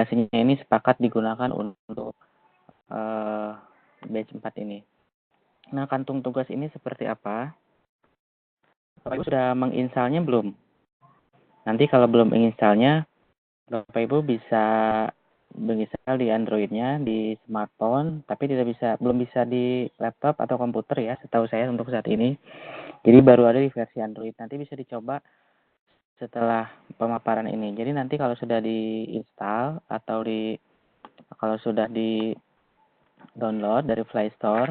aplikasinya ini sepakat digunakan untuk batch 4 ini. Nah, kantung tugas ini seperti apa? Bapak Ibu sudah menginstalnya belum? Nanti kalau belum menginstalnya, Bapak Ibu bisa menginstal di Android-nya di smartphone, tapi belum bisa di laptop atau komputer ya, setahu saya untuk saat ini. Jadi baru ada di versi Android. Nanti bisa dicoba setelah pemaparan ini. Jadi nanti kalau sudah diinstal atau kalau sudah di download dari Play Store,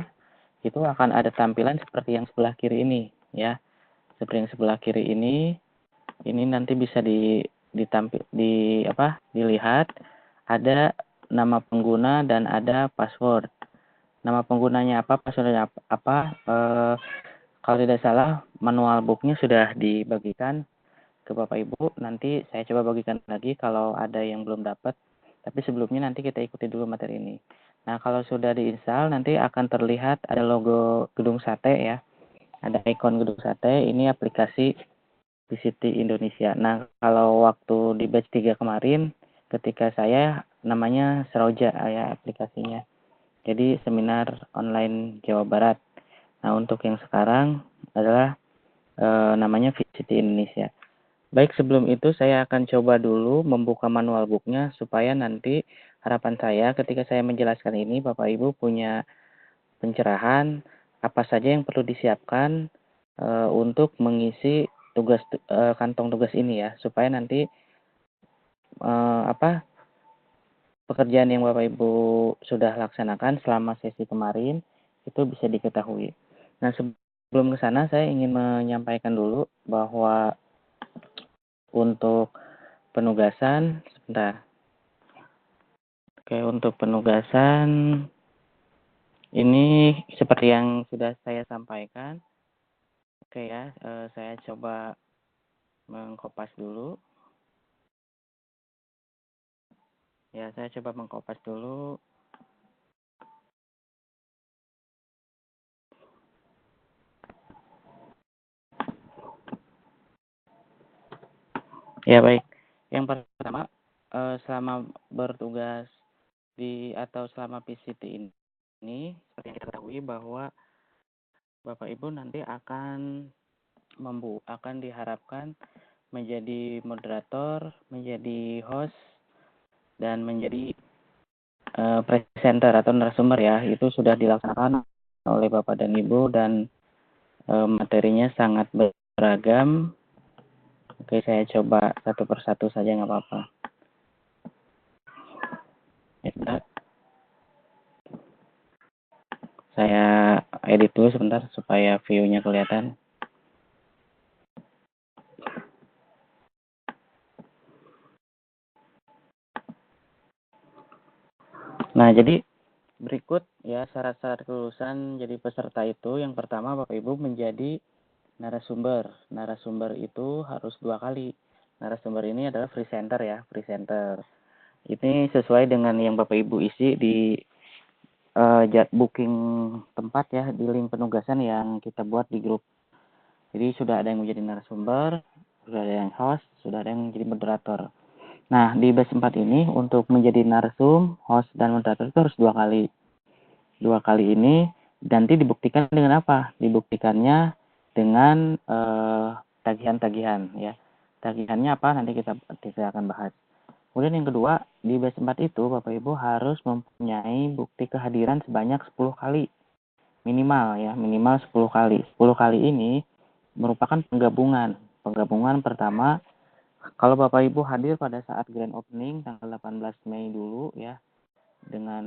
itu akan ada tampilan seperti yang sebelah kiri ini ya. Seperti yang sebelah kiri ini nanti bisa dilihat ada nama pengguna dan ada password. Nama penggunanya apa, passwordnya apa? Kalau tidak salah manual booknya sudah dibagikan ke Bapak Ibu. Nanti saya coba bagikan lagi kalau ada yang belum dapat. Tapi sebelumnya nanti kita ikuti dulu materi ini. Nah, kalau sudah diinstal nanti akan terlihat ada logo Gedung Sate ya. Ada ikon Gedung Sate, ini aplikasi PCT Indonesia. Nah, kalau waktu di batch 3 kemarin, ketika saya namanya Seroja ya aplikasinya. Jadi seminar online Jawa Barat. Nah, untuk yang sekarang adalah namanya PCT Indonesia. Baik, sebelum itu saya akan coba dulu membuka manual booknya supaya nanti harapan saya ketika saya menjelaskan ini Bapak Ibu punya pencerahan apa saja yang perlu disiapkan untuk mengisi kantong tugas ini ya, supaya nanti pekerjaan yang Bapak Ibu sudah laksanakan selama sesi kemarin itu bisa diketahui. Nah, sebelum ke sana saya ingin menyampaikan dulu bahwa untuk penugasan, sebentar. Oke, untuk penugasan ini seperti yang sudah saya sampaikan. Oke ya, saya coba mengkopas dulu. Ya, saya coba mengkopas dulu. Ya, baik. Yang pertama, selama bertugas atau selama PCT ini, seperti yang kita ketahui bahwa Bapak Ibu nanti akan diharapkan menjadi moderator, menjadi host, dan menjadi presenter atau narasumber ya. Itu sudah dilaksanakan oleh Bapak dan Ibu dan materinya sangat beragam. Oke, saya coba satu persatu saja nggak apa-apa. Ya, saya edit dulu sebentar supaya view-nya kelihatan. Nah, jadi berikut ya syarat-syarat kelulusan jadi peserta itu. Yang pertama Bapak Ibu menjadi narasumber. Narasumber itu harus 2 kali. Narasumber ini adalah presenter ya, presenter. Ini sesuai dengan yang Bapak Ibu isi di booking tempat ya, di link penugasan yang kita buat di grup. Jadi sudah ada yang menjadi narasumber, sudah ada yang host, sudah ada yang menjadi moderator. Nah, di batch 4 ini untuk menjadi narsum, host, dan moderator itu harus 2 kali. 2 kali ini nanti dibuktikan dengan apa? Dibuktikannya dengan tagihan-tagihan ya. Tagihannya apa? Nanti kita akan bahas. Kemudian yang kedua, di batch 4 itu Bapak Ibu harus mempunyai bukti kehadiran sebanyak 10 kali. Minimal ya, minimal 10 kali. 10 kali ini merupakan penggabungan. Penggabungan pertama, kalau Bapak Ibu hadir pada saat grand opening tanggal 18 Mei dulu ya, dengan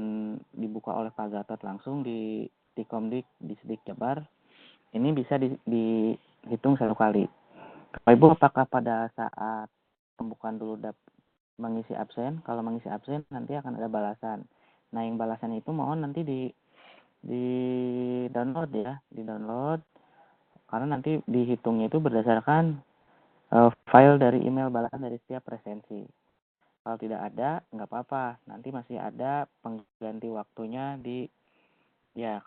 dibuka oleh Pak Gatot langsung di Komdik di Sidik Jabar, ini bisa dihitung 1 kali. Bapak Ibu apakah pada saat pembukaan dulu mengisi absen? Kalau mengisi absen nanti akan ada balasan. Nah, yang balasan itu mohon nanti di download ya, di download karena nanti dihitungnya itu berdasarkan file dari email balasan dari setiap presensi. Kalau tidak ada, nggak apa-apa. Nanti masih ada pengganti waktunya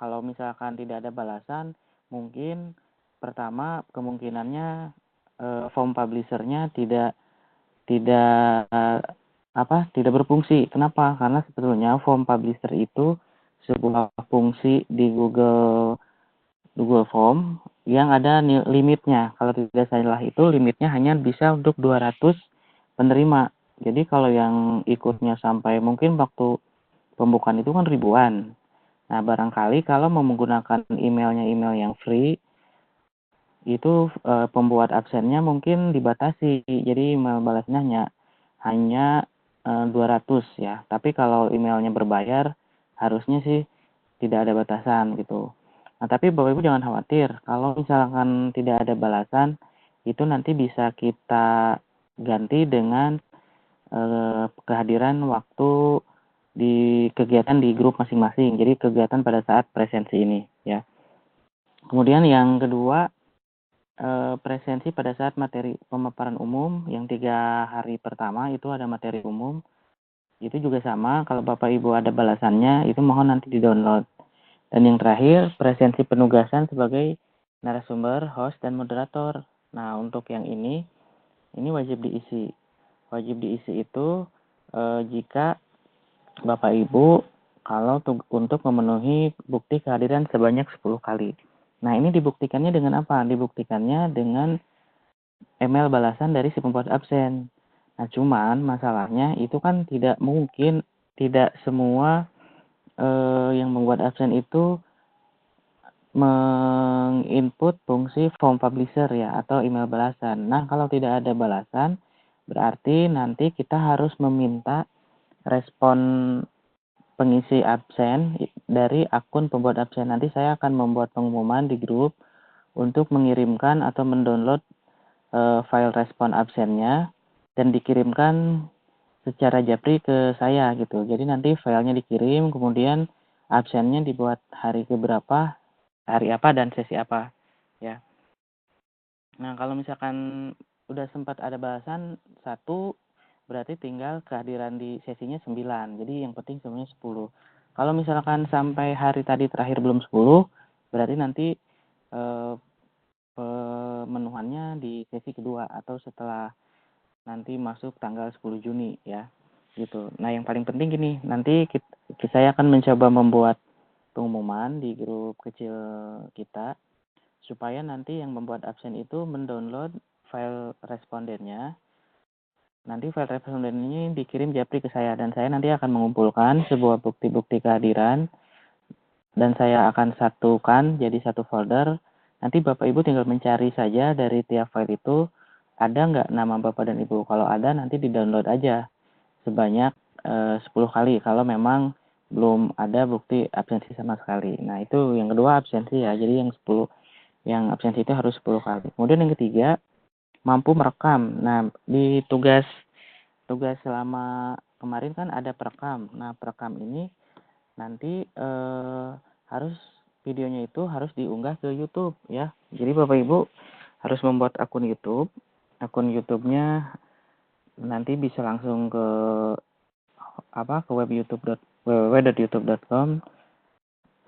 kalau misalkan tidak ada balasan, mungkin pertama kemungkinannya form publishernya tidak tidak berfungsi. Kenapa? Karena sebetulnya form publisher itu sebuah fungsi di Google Form yang ada limitnya. Kalau tidak salah itu limitnya hanya bisa untuk 200 penerima. Jadi kalau yang ikutnya sampai mungkin waktu pembukaan itu kan ribuan. Nah, barangkali kalau mau menggunakan email yang free, itu pembuat absennya mungkin dibatasi. Jadi email balasnya hanya 200 ya. Tapi kalau emailnya berbayar, harusnya sih tidak ada batasan gitu. Nah, tapi Bapak Ibu jangan khawatir. Kalau misalkan tidak ada balasan, itu nanti bisa kita ganti dengan kehadiran waktu di kegiatan di grup masing-masing. Jadi kegiatan pada saat presensi ini ya. Kemudian yang kedua, presensi pada saat materi pemaparan umum yang 3 hari pertama itu ada materi umum. Itu juga sama, kalau Bapak Ibu ada balasannya itu mohon nanti di-download. Dan yang terakhir, presensi penugasan sebagai narasumber, host, dan moderator. Nah, untuk yang ini wajib diisi. Wajib diisi itu jika Bapak Ibu kalau untuk memenuhi bukti kehadiran sebanyak 10 kali. Nah, ini dibuktikannya dengan apa? Dibuktikannya dengan email balasan dari si pembuat absen. Nah, cuman masalahnya itu kan tidak mungkin, tidak semua yang membuat absen itu menginput fungsi form publisher ya atau email balasan. Nah, kalau tidak ada balasan, berarti nanti kita harus meminta respon pengisi absen dari akun pembuat absen. Nanti saya akan membuat pengumuman di grup untuk mengirimkan atau mendownload file respon absennya dan dikirimkan secara japri ke saya gitu. Jadi nanti filenya dikirim, kemudian absennya dibuat hari keberapa, hari apa, dan sesi apa ya. Nah, kalau misalkan udah sempat ada bahasan 1, berarti tinggal kehadiran di sesinya 9. Jadi yang penting semuanya 10. Kalau misalkan sampai hari tadi terakhir belum 10, berarti nanti pemenuhannya di sesi kedua atau setelah nanti masuk tanggal 10 Juni ya. Gitu. Nah, yang paling penting gini, nanti saya akan mencoba membuat pengumuman di grup kecil kita supaya nanti yang membuat absen itu mendownload file respondennya. Nanti file responden ini dikirim japri ke saya dan saya nanti akan mengumpulkan sebuah bukti-bukti kehadiran dan saya akan satukan jadi satu folder. Nanti Bapak Ibu tinggal mencari saja dari tiap file itu ada nggak nama Bapak dan Ibu. Kalau ada nanti di-download aja sebanyak 10 kali kalau memang belum ada bukti absensi sama sekali. Nah, itu yang kedua absensi ya. Jadi yang absensi itu harus 10 kali. Kemudian yang ketiga, mampu merekam. Nah, di tugas selama kemarin kan ada perekam. Nah, perekam ini nanti harus videonya itu harus diunggah ke YouTube ya. Jadi Bapak Ibu harus membuat akun YouTube. Akun YouTube-nya nanti bisa langsung ke www.youtube.com.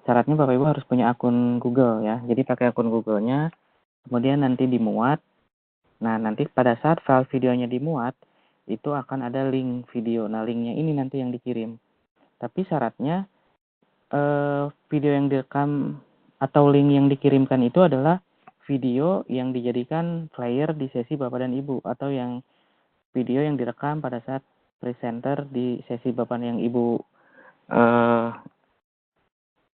Syaratnya Bapak Ibu harus punya akun Google ya. Jadi pakai akun Google-nya, kemudian nanti dimuat. Nah, nanti pada saat file videonya dimuat, itu akan ada link video. Nah, linknya ini nanti yang dikirim. Tapi syaratnya video yang direkam atau link yang dikirimkan itu adalah video yang dijadikan player di sesi Bapak dan Ibu atau yang video yang direkam pada saat presenter di sesi Bapak yang Ibu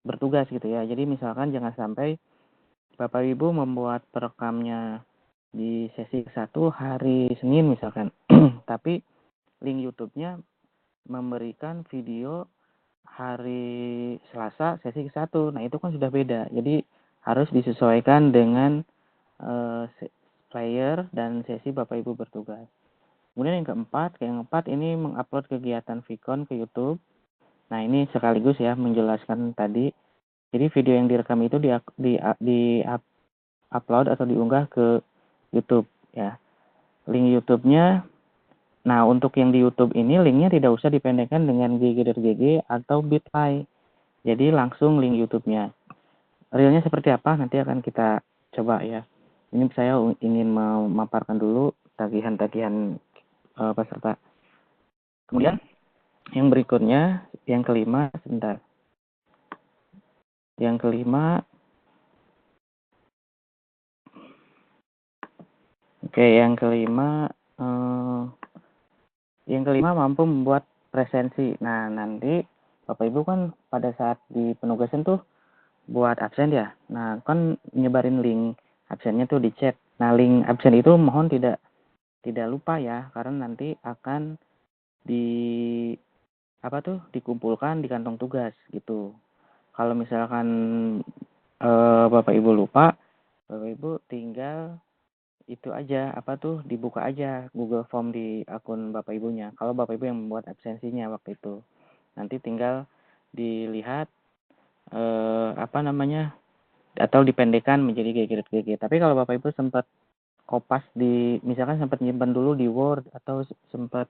bertugas gitu ya. Jadi misalkan jangan sampai Bapak Ibu membuat perekamnya di sesi 1 hari Senin misalkan. Tapi link YouTube-nya memberikan video hari Selasa sesi ke-1. Nah, itu kan sudah beda. Jadi harus disesuaikan dengan player dan sesi Bapak Ibu bertugas. Kemudian yang keempat ini mengupload kegiatan Vicon ke YouTube. Nah, ini sekaligus ya menjelaskan tadi. Jadi video yang direkam itu upload atau diunggah ke YouTube ya. Link YouTube-nya, nah untuk yang di YouTube ini linknya tidak usah dipendekkan dengan GG.GG atau bit.ly. Jadi langsung link YouTube-nya. Realnya seperti apa nanti akan kita coba ya. Ini saya ingin memaparkan dulu tagihan-tagihan peserta. Kemudian yang berikutnya, yang kelima, sebentar. Yang kelima, yang kelima mampu membuat presensi. Nah, nanti Bapak Ibu kan pada saat di penugasan tuh buat absen ya. Nah, kan nyebarin link absennya tuh di chat. Nah, link absen itu mohon tidak lupa ya, karena nanti akan di dikumpulkan di kantong tugas gitu. Kalau misalkan Bapak Ibu lupa, Bapak Ibu tinggal itu aja dibuka aja Google Form di akun Bapak Ibunya. Kalau Bapak Ibu yang membuat absensinya waktu itu, nanti tinggal dilihat atau dipendekkan menjadi GG. Tapi kalau Bapak Ibu sempat kopas misalkan sempat nyimpan dulu di Word atau sempat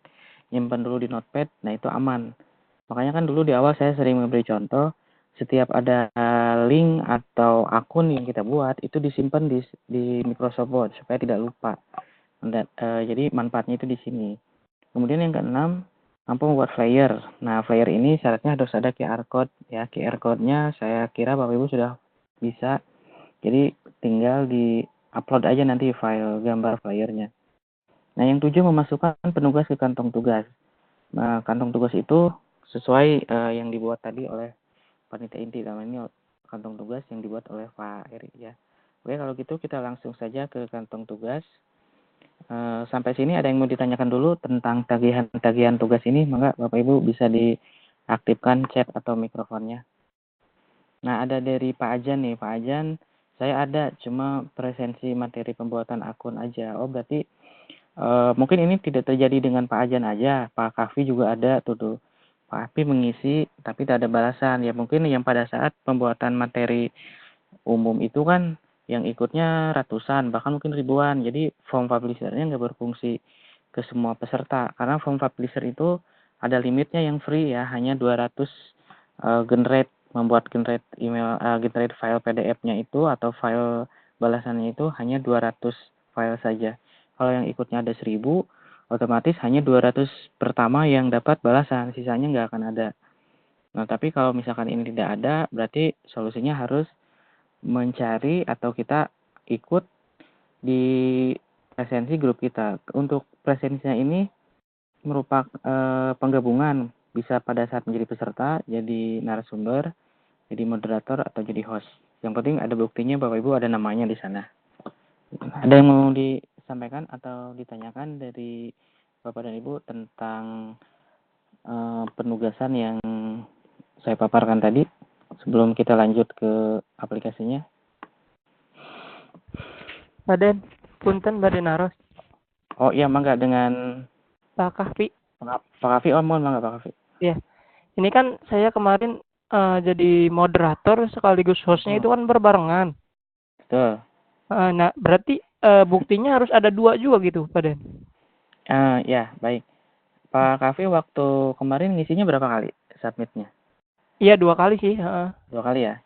nyimpan dulu di Notepad, nah itu aman. Makanya kan dulu di awal saya sering memberi contoh, setiap ada link atau akun yang kita buat itu disimpan di Microsoft Word supaya tidak lupa. Jadi manfaatnya itu di sini. Kemudian yang keenam, mampu membuat flyer. Nah, flyer ini syaratnya harus ada QR code ya. QR code-nya saya kira Bapak Ibu sudah bisa. Jadi tinggal di-upload aja nanti file gambar flyernya. Nah, yang 7, memasukkan penugas ke kantong tugas. Nah, kantong tugas itu sesuai yang dibuat tadi oleh panitia inti. Dalam ini kantong tugas yang dibuat oleh Pak Eri ya. Oke, kalau gitu kita langsung saja ke kantong tugas. Sampai sini ada yang mau ditanyakan dulu tentang tagihan tugas ini? Maka Bapak Ibu bisa diaktifkan chat atau mikrofonnya. Nah, ada dari Pak Ajan nih. Pak Ajan, saya ada cuma presensi materi pembuatan akun aja. Oh, berarti mungkin ini tidak terjadi dengan Pak Ajan aja. Pak Kavi juga ada tuh. Pak Kavi mengisi tapi tidak ada balasan. Ya mungkin yang pada saat pembuatan materi umum itu kan yang ikutnya ratusan, bahkan mungkin ribuan. Jadi form publisher-nya nggak berfungsi ke semua peserta. Karena form publisher itu ada limitnya yang free ya, hanya 200 generate email, generate file PDF-nya itu atau file balasannya itu hanya 200 file saja. Kalau yang ikutnya ada 1000, otomatis hanya 200 pertama yang dapat balasan, sisanya nggak akan ada. Nah, tapi kalau misalkan ini tidak ada, berarti solusinya harus mencari atau kita ikut di presensi grup kita. Untuk presensinya ini merupakan penggabungan, bisa pada saat menjadi peserta, jadi narasumber, jadi moderator, atau jadi host. Yang penting ada buktinya Bapak Ibu ada namanya di sana. Ada yang mau disampaikan atau ditanyakan dari Bapak dan Ibu tentang penugasan yang saya paparkan tadi sebelum kita lanjut ke aplikasinya? Baden, punten Baden Aros. Oh iya, mangga dengan Pak Kahfi. Pak Kavi. Oh, mohon mangga Pak Kavi. Iya. Ini kan saya kemarin jadi moderator sekaligus hostnya itu kan berbarengan. Betul. Nah, berarti buktinya harus ada 2 juga gitu, Baden. Ya, baik. Pak Kavi waktu kemarin ngisinya berapa kali submitnya? Iya 2 kali sih. 2 kali ya?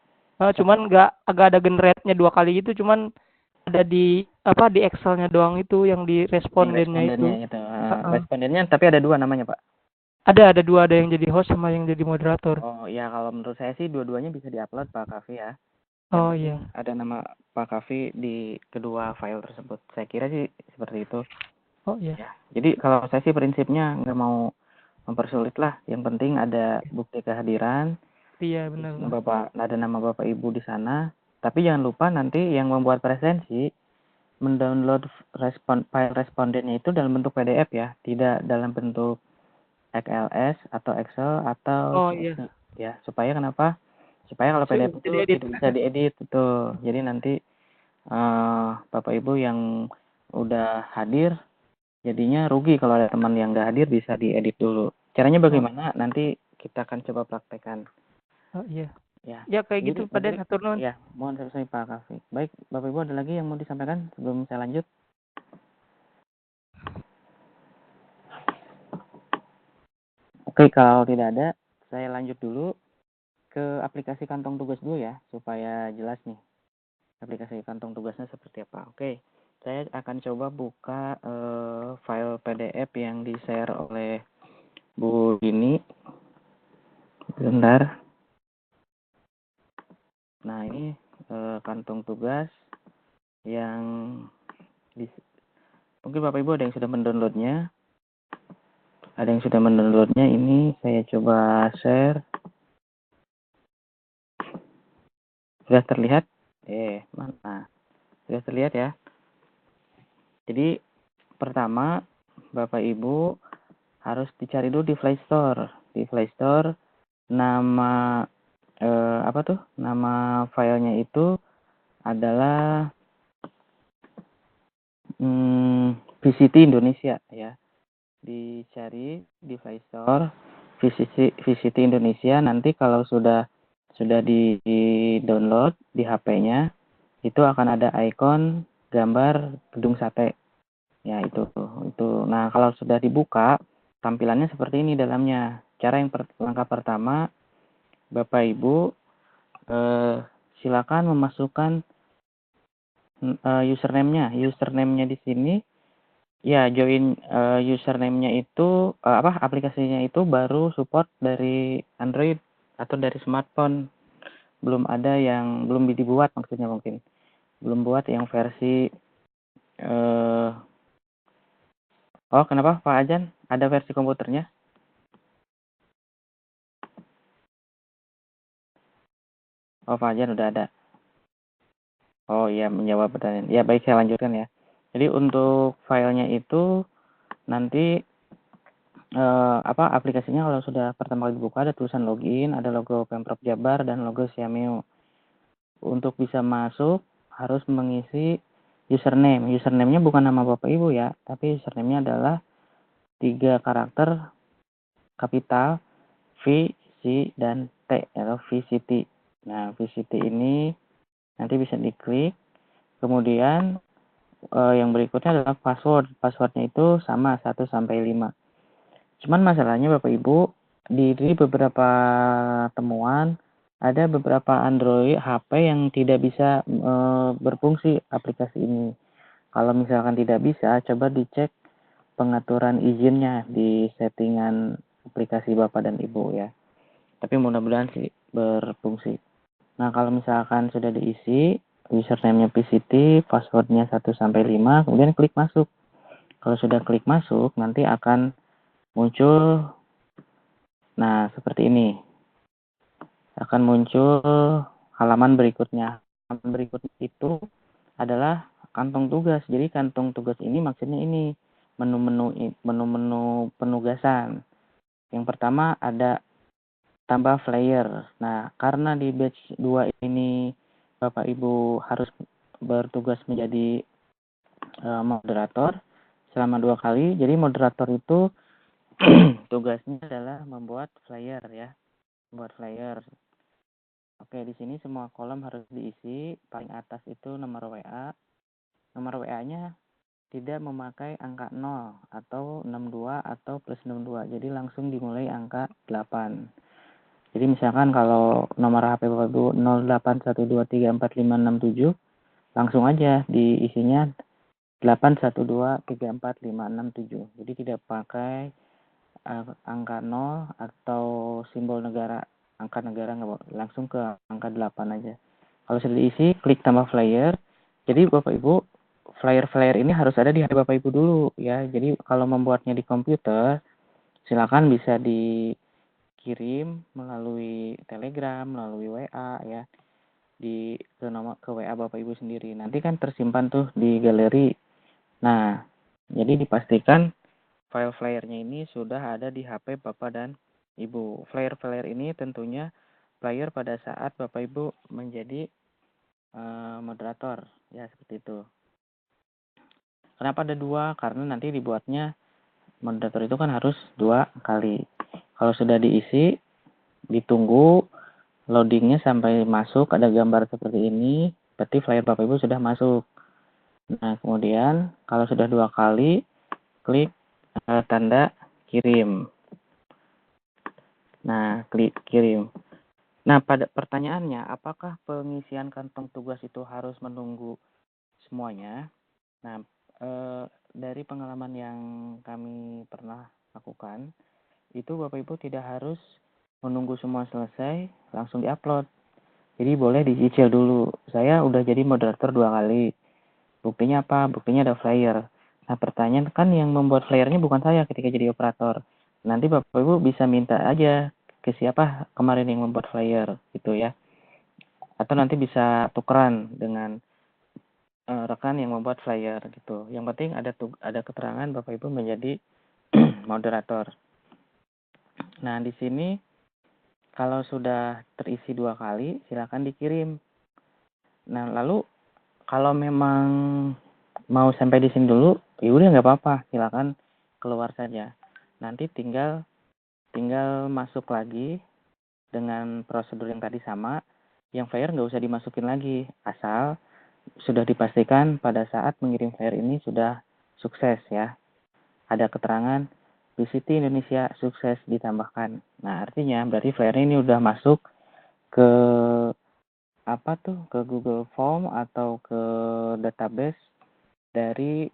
Cuman agak ada generate-nya 2 kali itu, cuman ada di di Excel-nya doang itu yang di respondennya itu. Respondennya itu. Respondennya tapi ada 2 namanya, Pak. Ada 2, ada yang jadi host sama yang jadi moderator. Oh ya, kalau menurut saya sih dua-duanya bisa diupload Pak Kavi ya. Yang Oh penting iya. ada nama Pak Kavi di kedua file tersebut. Saya kira sih seperti itu. Oh iya. Ya. Jadi kalau saya sih prinsipnya nggak mau mempersulit lah. Yang penting ada bukti kehadiran. Iya benar. Bapak ada nama Bapak Ibu di sana. Tapi jangan lupa nanti yang membuat presensi mendownload file respondennya itu dalam bentuk PDF ya, tidak dalam bentuk XLS atau Excel atau Oh iya. ya. Supaya kenapa? Supaya kalau PDF itu tidak bisa diedit betul. Jadi nanti Bapak Ibu yang udah hadir jadinya rugi kalau ada teman yang nggak hadir bisa diedit dulu. Caranya bagaimana? Nanti kita akan coba praktekkan. Oh iya. Ya. Ya kayak Jadi, gitu Pada atur nuhun. ya, mohon selesai Pak Kavi. Baik, Bapak Ibu ada lagi yang mau disampaikan sebelum saya lanjut? Oke, kalau tidak ada, saya lanjut dulu ke aplikasi kantong tugas dulu ya, supaya jelas nih. Aplikasi kantong tugasnya seperti apa. Oke, saya akan coba buka file PDF yang di-share oleh Bu Dini. Bentar. Nah, ini kantung tugas yang mungkin Bapak Ibu ada yang sudah mendownloadnya. Ada yang sudah mendownloadnya, ini saya coba share. Sudah terlihat? Mana? Sudah terlihat ya? Jadi, pertama, Bapak Ibu harus dicari dulu di Play Store. Di Play Store, nama nama filenya itu adalah VCT Indonesia ya. Dicari di Play Store VCT Indonesia. Nanti kalau sudah di download di HP-nya, itu akan ada ikon gambar gedung sate. Ya, itu. Nah, kalau sudah dibuka, tampilannya seperti ini dalamnya. Cara yang langkah pertama, Bapak Ibu silakan memasukkan username-nya. Username-nya di sini ya, join username-nya itu aplikasinya itu baru support dari Android atau dari smartphone. Belum ada yang belum dibuat, maksudnya mungkin. Belum buat yang versi oh, kenapa Pak Ajan? Ada versi komputernya? Oh, Pak Ajan udah ada. Oh iya, menjawab pertanyaan. Ya, baik, saya lanjutkan ya. Jadi untuk filenya itu nanti aplikasinya kalau sudah pertama kali dibuka ada tulisan login, ada logo Pemprov Jabar dan logo Xiaomi. Untuk bisa masuk harus mengisi username. Username-nya bukan nama Bapak Ibu ya, tapi username-nya adalah 3 karakter kapital V, C, dan T atau VCT. Nah, VCT ini nanti bisa diklik. Kemudian yang berikutnya adalah password. Passwordnya itu sama 1 sampai 5. Cuman masalahnya Bapak Ibu, di beberapa temuan ada beberapa Android HP yang tidak bisa berfungsi aplikasi ini. Kalau misalkan tidak bisa, coba dicek pengaturan izinnya di settingan aplikasi Bapak dan Ibu ya. Tapi mudah-mudahan sih berfungsi. Nah, kalau misalkan sudah diisi username-nya PCT, passwordnya 1 sampai 5, kemudian klik masuk. Kalau sudah klik masuk, nanti akan muncul seperti ini. Akan muncul halaman berikutnya. Halaman berikutnya itu adalah kantong tugas. Jadi kantong tugas ini maksudnya ini menu-menu penugasan. Yang pertama ada tambah flyer. Nah, karena di batch 2 ini Bapak Ibu harus bertugas menjadi moderator selama 2 kali. Jadi moderator itu tugasnya adalah membuat flyer ya. Membuat flyer. Oke, di sini semua kolom harus diisi. Paling atas itu nomor WA. Nomor WA-nya tidak memakai angka 0 atau 62 atau plus 62. Jadi langsung dimulai angka 8. Jadi misalkan kalau nomor HP Bapak Ibu 0812345667, langsung aja diisinya 812345667. Jadi tidak pakai angka 0 atau simbol negara, angka negara nggak, langsung ke angka 8 aja. Kalau sudah diisi, klik tambah flyer. Jadi Bapak Ibu, flyer-flyer ini harus ada di HP Bapak Ibu dulu ya. Jadi kalau membuatnya di komputer, silakan bisa dikirim melalui Telegram, melalui WA ya, ke WA Bapak Ibu sendiri. Nanti kan tersimpan tuh di galeri. Nah, jadi dipastikan file flyernya ini sudah ada di HP Bapak dan Ibu. Flyer-flyer ini tentunya flyer pada saat Bapak Ibu menjadi moderator ya, seperti itu. Kenapa ada 2? Karena nanti dibuatnya moderator itu kan harus 2 kali. Kalau sudah diisi, ditunggu loadingnya sampai masuk, ada gambar seperti ini, berarti flyer Bapak Ibu sudah masuk. Nah, kemudian kalau sudah 2 kali, klik tanda kirim. Nah, klik kirim. Nah, pada pertanyaannya, apakah pengisian kantong tugas itu harus menunggu semuanya? Nah, dari pengalaman yang kami pernah lakukan, itu Bapak Ibu tidak harus menunggu semua selesai langsung diupload. Jadi boleh dicicil dulu. Saya udah jadi moderator 2 kali. Buktinya apa? Buktinya ada flyer. Nah, pertanyaan kan yang membuat flyernya bukan saya ketika jadi operator. Nanti Bapak Ibu bisa minta aja ke siapa kemarin yang membuat flyer gitu ya. Atau nanti bisa tukeran dengan rekan yang membuat flyer gitu. Yang penting ada keterangan Bapak Ibu menjadi moderator. Nah, di sini kalau sudah terisi 2 kali, silakan dikirim. Nah, lalu kalau memang mau sampai di sini dulu, ya udah nggak apa-apa, silakan keluar saja. Nanti tinggal masuk lagi dengan prosedur yang tadi sama. Yang flyer nggak usah dimasukin lagi, asal sudah dipastikan pada saat mengirim flyer ini sudah sukses ya. Ada keterangan VCT Indonesia sukses ditambahkan. Nah, artinya berarti flyer ini udah masuk ke ke Google Form atau ke database dari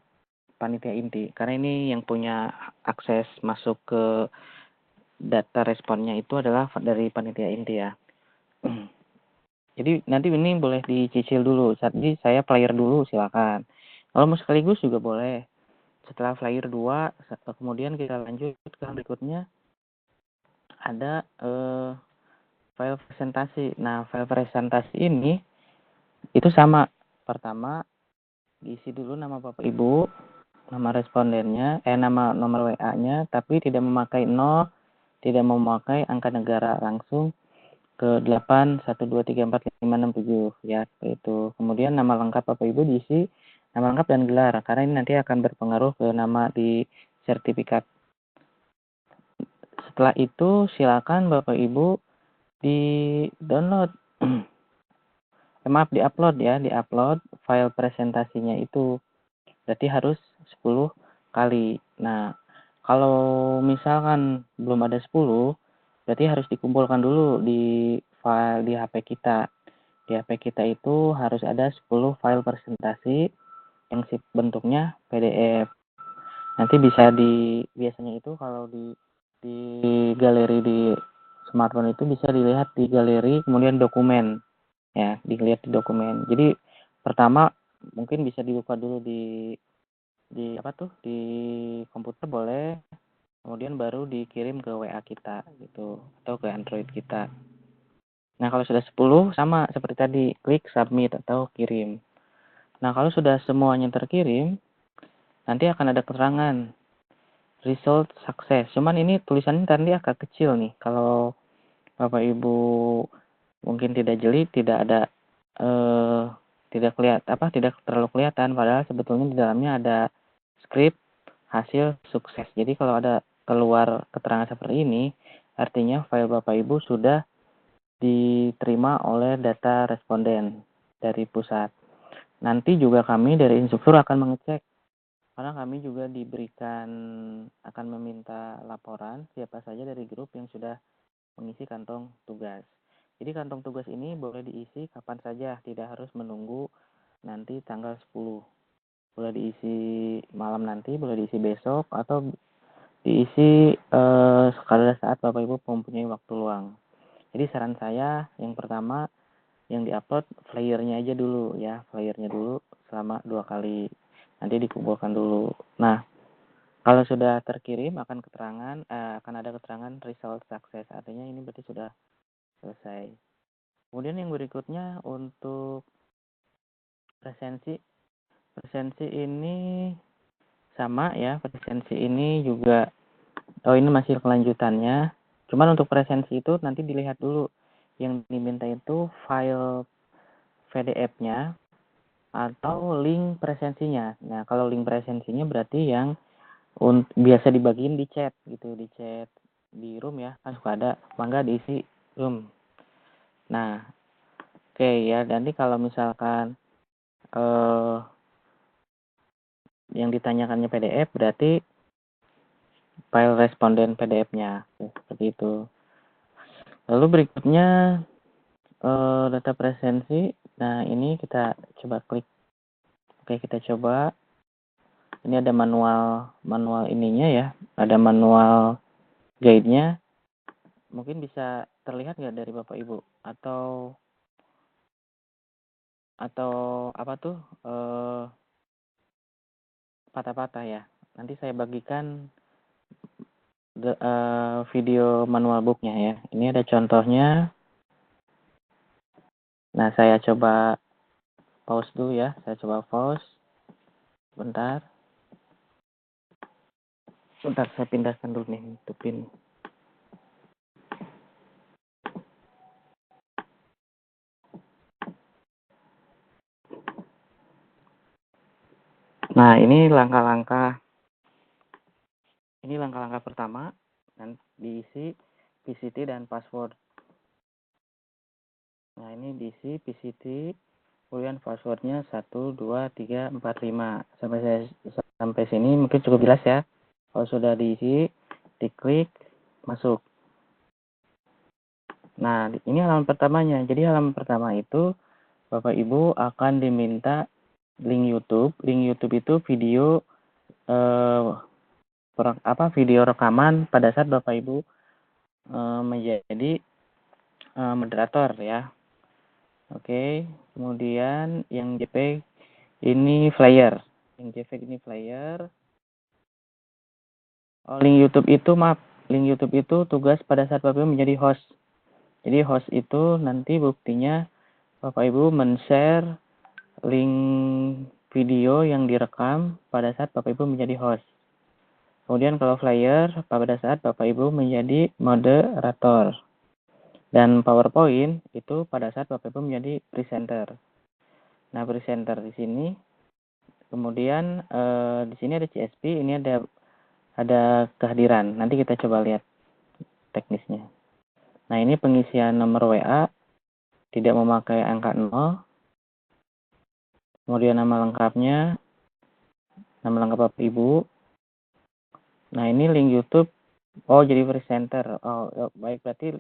panitia inti. Karena ini yang punya akses masuk ke data responnya itu adalah dari panitia inti ya. Jadi nanti ini boleh dicicil dulu. Jadi saya flyer dulu silakan. Kalau mau sekaligus juga boleh. Setelah flyer 2, kemudian kita lanjut ke berikutnya ada file presentasi. Nah, file presentasi ini itu sama. Pertama diisi dulu nama Bapak Ibu, nama respondennya, nama nomor WA-nya, tapi tidak memakai 0, tidak memakai angka negara, langsung ke 8123456 ya, itu. Kemudian nama lengkap Bapak Ibu diisi nama lengkap dan gelar, karena ini nanti akan berpengaruh ke nama di sertifikat. Setelah itu silakan Bapak Ibu di download di-upload ya, di-upload file presentasinya itu. Berarti harus 10 kali. Nah, kalau misalkan belum ada 10, berarti harus dikumpulkan dulu di file di HP kita. Di HP kita itu harus ada 10 file presentasi yang bentuknya PDF. Nanti bisa biasanya itu kalau di galeri di smartphone itu bisa dilihat di galeri, kemudian dokumen. Ya, dilihat di dokumen. Jadi pertama mungkin bisa dibuka dulu di di komputer boleh, kemudian baru dikirim ke WA kita gitu atau ke Android kita. Nah, kalau sudah 10 sama seperti tadi, klik submit atau kirim. Nah, kalau sudah semuanya terkirim, nanti akan ada keterangan result success. Cuman ini tulisannya tadi agak kecil nih. Kalau Bapak Ibu mungkin tidak jeli, tidak ada tidak terlalu kelihatan, padahal sebetulnya di dalamnya ada script hasil sukses. Jadi kalau ada keluar keterangan seperti ini, artinya file Bapak Ibu sudah diterima oleh data responden dari pusat. Nanti juga kami dari instruktur akan mengecek, karena kami juga akan meminta laporan siapa saja dari grup yang sudah mengisi kantong tugas. Jadi kantong tugas ini boleh diisi kapan saja, tidak harus menunggu nanti tanggal 10. Boleh diisi malam nanti, boleh diisi besok, atau diisi pada saat Bapak Ibu mempunyai waktu luang. Jadi saran saya yang pertama yang diupload flyernya aja dulu ya, flyernya dulu selama 2 kali. Nanti dikumpulkan dulu. Nah, kalau sudah terkirim akan ada keterangan result success. Artinya ini berarti sudah selesai. Kemudian yang berikutnya untuk presensi ini sama ya, presensi ini juga ini masih kelanjutannya. Cuman untuk presensi itu nanti dilihat dulu yang diminta itu file PDF-nya atau link presensinya. Nah, kalau link presensinya berarti yang biasa dibagiin di chat gitu, di chat di room ya, kan suka ada, mangga diisi room. Nah, oke ya, nanti kalau misalkan yang ditanyakannya PDF berarti file responden PDF-nya seperti itu. Lalu berikutnya data presensi. Nah, ini kita coba klik. Oke, kita coba. Ini ada manual ininya ya. Ada manual guide-nya mungkin bisa terlihat nggak dari Bapak Ibu, atau apa tuh, patah-patah ya. Nanti saya bagikan video manual book-nya ya. Ini ada contohnya. Nah, saya coba pause dulu ya. Saya coba pause. Bentar. Bentar, saya pindahkan dulu nih, tutupin. Nah, ini langkah-langkah pertama, dan diisi PCT dan password. Nah, ini diisi PCT, kemudian passwordnya 1, 2, 3, 4, 5. Sampai sini mungkin cukup jelas ya. Kalau sudah diisi, diklik masuk. Nah, ini halaman pertamanya. Jadi halaman pertama itu Bapak Ibu akan diminta link YouTube. Link YouTube itu video video rekaman pada saat Bapak Ibu menjadi moderator ya. Oke, kemudian yang JPEG ini flyer. Yang JPEG ini flyer. Oh, link YouTube itu tugas pada saat Bapak Ibu menjadi host. Jadi host itu nanti buktinya Bapak Ibu men-share link video yang direkam pada saat Bapak Ibu menjadi host. Kemudian kalau flyer pada saat Bapak Ibu menjadi moderator. Dan PowerPoint itu pada saat Bapak Ibu menjadi presenter. Nah, presenter di sini, kemudian di sini ada CSP, ini ada kehadiran. Nanti kita coba lihat teknisnya. Nah, ini pengisian nomor WA tidak memakai angka 0. Kemudian nama lengkapnya, nama lengkap Bapak Ibu. Nah, ini link YouTube. Oh, jadi presenter. Oh, baik, berarti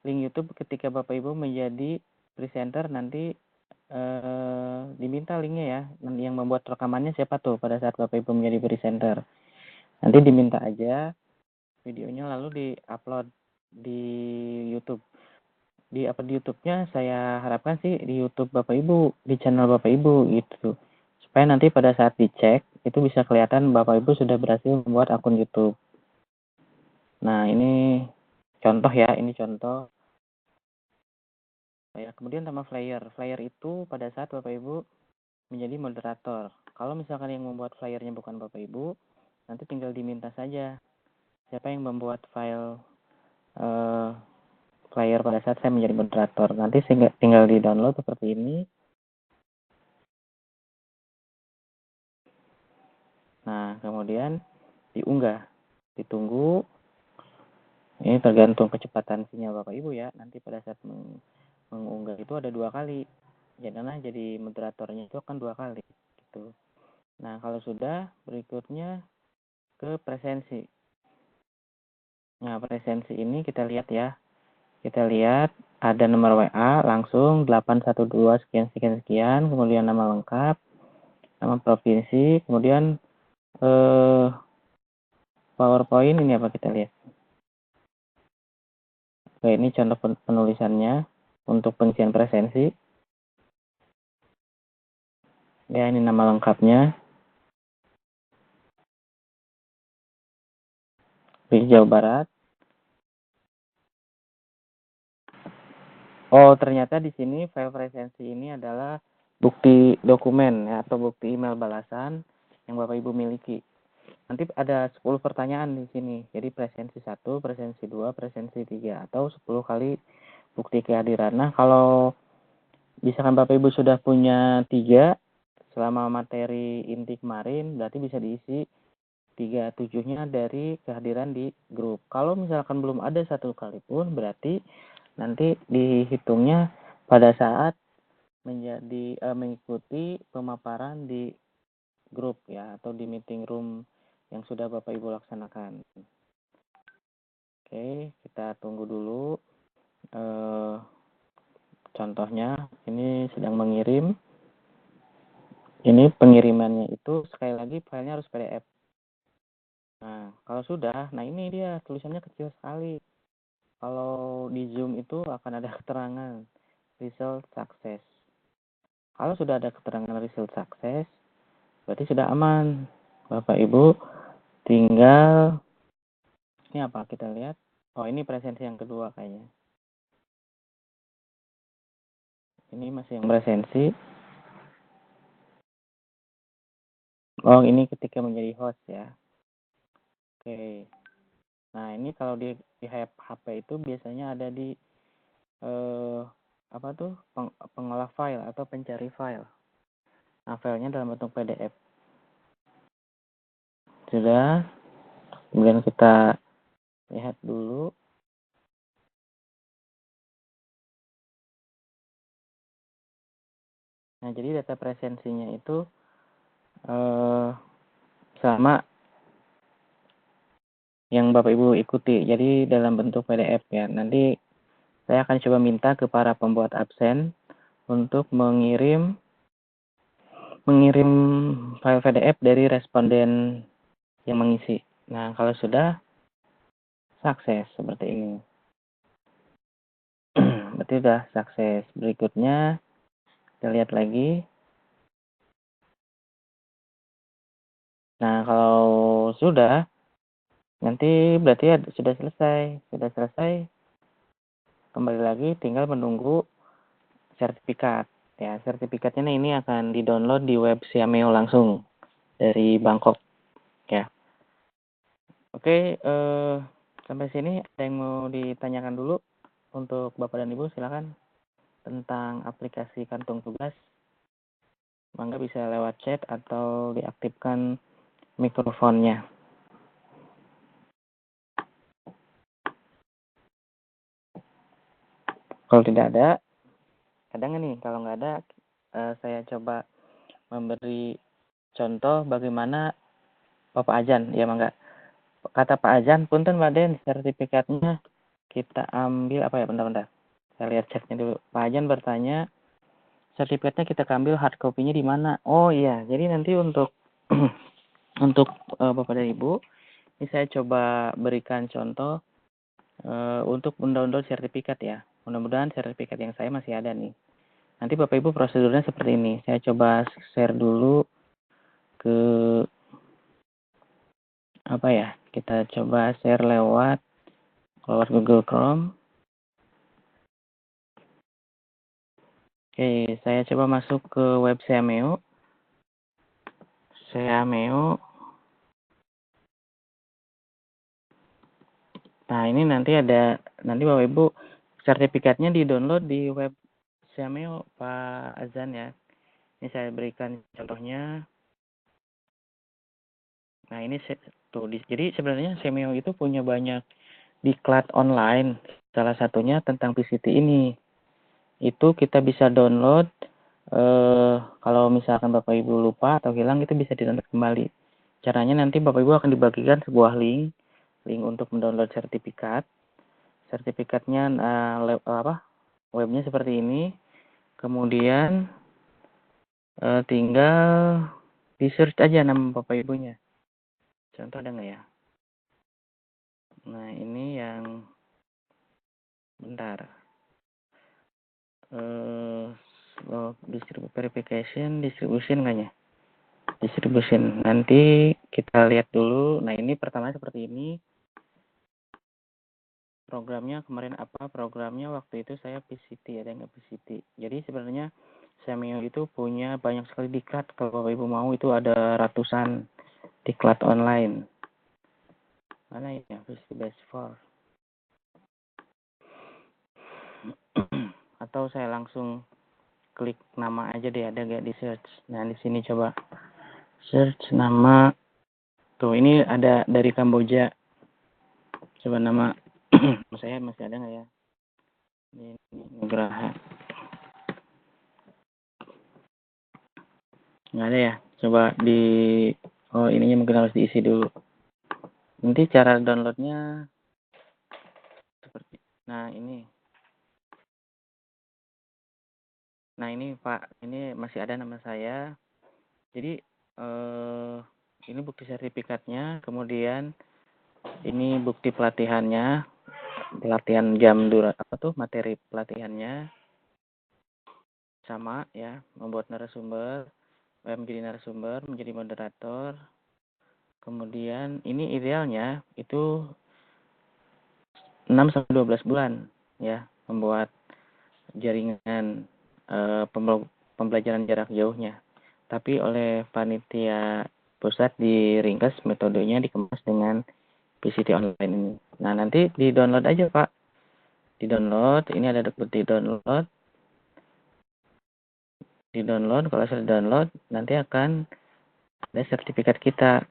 link YouTube ketika Bapak Ibu menjadi presenter nanti diminta linknya ya. Yang membuat rekamannya siapa tuh pada saat Bapak Ibu menjadi presenter. Nanti diminta aja videonya lalu di-upload di YouTube. Di YouTube-nya saya harapkan sih di YouTube Bapak Ibu, di channel Bapak Ibu gitu. Supaya nanti pada saat dicek itu bisa kelihatan Bapak Ibu sudah berhasil membuat akun YouTube. Nah, ini contoh ya, ini contoh. Ya, kemudian sama flyer. Flyer itu pada saat Bapak Ibu menjadi moderator. Kalau misalkan yang membuat flyernya bukan Bapak Ibu, nanti tinggal diminta saja siapa yang membuat file flyer pada saat saya menjadi moderator. Nanti tinggal di-download seperti ini. Nah, kemudian diunggah. Ditunggu. Ini tergantung kecepatan sinyal Bapak Ibu ya. Nanti pada saat mengunggah itu ada 2 kali. Jadi moderatornya itu akan 2 kali gitu. Nah, kalau sudah, berikutnya ke presensi. Nah, presensi ini kita lihat ya. Kita lihat ada nomor WA langsung 812 sekian sekian sekian, kemudian nama lengkap, nama provinsi, kemudian PowerPoint ini apa kita lihat. Oke, ini contoh penulisannya untuk pengisian presensi. Ya, ini nama lengkapnya. Di Jawa Barat. Oh, ternyata di sini file presensi ini adalah bukti dokumen ya, atau bukti email balasan yang Bapak Ibu miliki. Nanti ada 10 pertanyaan di sini. Jadi presensi 1, presensi 2, presensi 3 atau 10 kali bukti kehadiran. Nah, kalau misalkan Bapak Ibu sudah punya 3 selama materi inti kemarin, berarti bisa diisi 37-nya dari kehadiran di grup. Kalau misalkan belum ada 1 kali pun, berarti nanti dihitungnya pada saat mengikuti pemaparan di grup ya, atau di meeting room yang sudah Bapak Ibu laksanakan. Oke, kita tunggu dulu. Contohnya ini sedang mengirim. Ini pengirimannya itu sekali lagi filenya harus PDF. Nah, kalau sudah, nah ini dia tulisannya kecil sekali. Kalau di Zoom itu akan ada keterangan result success. Kalau sudah ada keterangan result success, berarti sudah aman. Bapak Ibu tinggal, ini apa kita lihat? Oh, ini presensi yang kedua kayaknya. Ini masih yang presensi. Oh, ini ketika menjadi host ya. Oke. Nah, ini kalau di HP itu biasanya ada di apa tuh pengolah file atau pencari file. Nah, filenya dalam bentuk PDF. Sudah. Kemudian kita lihat dulu. Nah, jadi data presensinya itu sama yang Bapak Ibu ikuti. Jadi dalam bentuk PDF ya. Nanti saya akan coba minta ke para pembuat absen untuk mengirim file PDF dari responden yang mengisi. Nah, kalau sudah sukses seperti ini. Berarti sudah sukses. Berikutnya kita lihat lagi. Nah, kalau sudah, nanti berarti ya sudah selesai. Sudah selesai, kembali lagi tinggal menunggu sertifikat. Ya, sertifikatnya ini akan di-download di web Siameo langsung dari Bangkok. Ya. Oke, sampai sini ada yang mau ditanyakan dulu untuk Bapak dan Ibu, silakan tentang aplikasi kantung tugas. Mangga bisa lewat chat atau diaktifkan mikrofonnya. Kalau tidak ada, kadang nih kalau nggak ada, saya coba memberi contoh bagaimana Bapak Ajan, ya mangga. Kata Pak Ajan, punten Mbak Den, sertifikatnya kita ambil apa ya, bentar-bentar. Saya lihat chatnya dulu. Pak Ajan bertanya, sertifikatnya kita ambil hard copy-nya di mana? Oh iya, jadi nanti untuk untuk Bapak dan Ibu, ini saya coba berikan contoh untuk mendownload sertifikat ya. Mudah-mudahan sertifikat yang saya masih ada nih. Nanti Bapak Ibu prosedurnya seperti ini. Saya coba share dulu ke apa ya? Kita coba share lewat Google Chrome. Oke, saya coba masuk ke web Siameo. Nah, ini nanti Bapak Ibu sertifikatnya di-download di web Siameo Pak Azan ya. Ini saya berikan contohnya. Nah, ini tuh jadi sebenarnya Siameo itu punya banyak diklat online. Salah satunya tentang PCT ini. Itu kita bisa download kalau misalkan Bapak Ibu lupa atau hilang itu bisa di-download kembali. Caranya nanti Bapak Ibu akan dibagikan sebuah link untuk mendownload sertifikat. Sertifikatnya webnya seperti ini. Kemudian tinggal di search aja nama Bapak Ibunya. Contoh ada nggak ya? Nah, ini yang bentar. Distribution kayaknya. Distribution. Nanti kita lihat dulu. Nah, ini pertama seperti ini. Programnya kemarin apa? Programnya waktu itu saya PCT, ada nggak PCT. Jadi sebenarnya Siameo itu punya banyak sekali diklat. Kalau Bapak Ibu mau itu ada ratusan diklat online. Mana ya? Best for. Atau saya langsung klik nama aja deh, ada nggak di search. Nah, di sini coba search nama. Tuh, ini ada dari Kamboja. Coba nama saya masih ada nggak ya? Ini Nugraha. Nggak ada ya? Coba ininya mungkin harus diisi dulu. Nanti cara downloadnya seperti, nah ini Pak, ini masih ada nama saya. Jadi ini bukti sertifikatnya, kemudian ini bukti pelatihannya, pelatihan jam materi pelatihannya sama ya, membuat narasumber, menjadi narasumber, menjadi moderator. Kemudian ini idealnya itu 6 sampai 12 bulan ya, membuat jaringan pembelajaran jarak jauhnya. Tapi oleh panitia pusat diringkas metodenya dikemas dengan PCT online ini. Nah, nanti di-download aja, Pak. Di-download, ini ada di-download. Di-download, kalau sudah download, nanti akan ada sertifikat kita.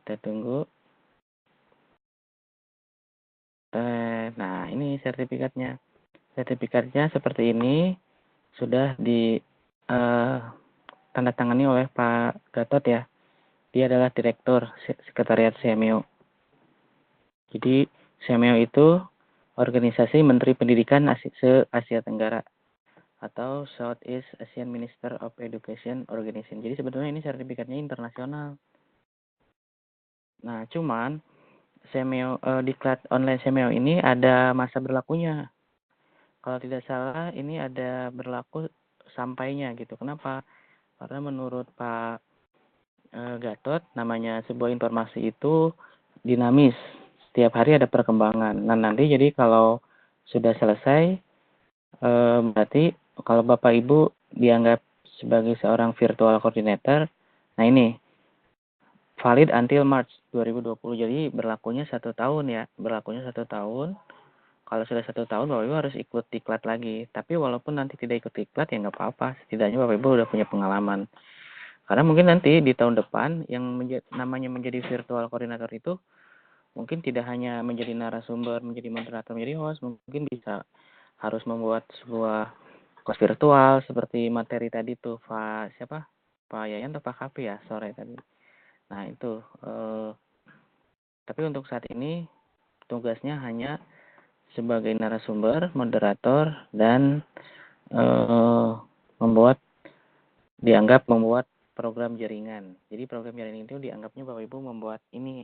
Kita tunggu. Nah, ini sertifikatnya. Sertifikatnya seperti ini. Sudah di tanda tangani oleh Pak Gatot ya. Dia adalah Direktur Sekretariat CMEO. Jadi CMEO itu organisasi Menteri Pendidikan se-Asia Tenggara atau Southeast Asian Minister of Education Organization. Jadi sebetulnya ini sertifikatnya internasional. Nah, cuman CMEO diklat online CMEO ini ada masa berlakunya. Kalau tidak salah ini ada berlaku sampainya gitu. Kenapa? Karena menurut Pak Gatot, namanya sebuah informasi itu dinamis. Setiap hari ada perkembangan. Nah, nanti jadi kalau sudah selesai, berarti kalau Bapak Ibu dianggap sebagai seorang virtual coordinator, nah ini, valid until March 2020. Jadi berlakunya 1 tahun ya. Berlakunya 1 tahun. Kalau sudah 1 tahun, Bapak Ibu harus ikut diklat lagi. Tapi walaupun nanti tidak ikut diklat, ya nggak apa-apa. Setidaknya Bapak Ibu udah punya pengalaman. Karena mungkin nanti di tahun depan yang namanya menjadi virtual coordinator itu mungkin tidak hanya menjadi narasumber, menjadi moderator, menjadi host, mungkin bisa harus membuat sebuah kelas virtual seperti materi tadi tuh Pak Yayan atau Pak Kapi ya sore tadi. Nah itu. Tapi untuk saat ini tugasnya hanya sebagai narasumber, moderator, dan dianggap membuat program jaringan. Jadi program jaringan itu dianggapnya Bapak Ibu membuat ini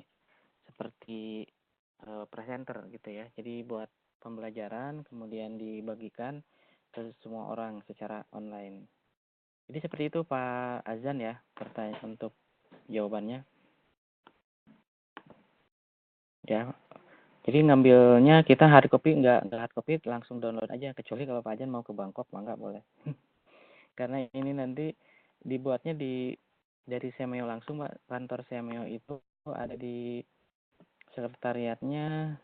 seperti presenter gitu ya. Jadi buat pembelajaran kemudian dibagikan ke semua orang secara online. Jadi seperti itu Pak Azan ya, pertanyaan untuk jawabannya. Ya. Jadi ngambilnya kita hard copy nggak hard copy langsung download aja, kecuali kalau Pak Azan mau ke Bangkok nggak boleh. Karena ini nanti dibuatnya dari CMEO langsung Pak. Kantor CMEO itu ada di sekretariatnya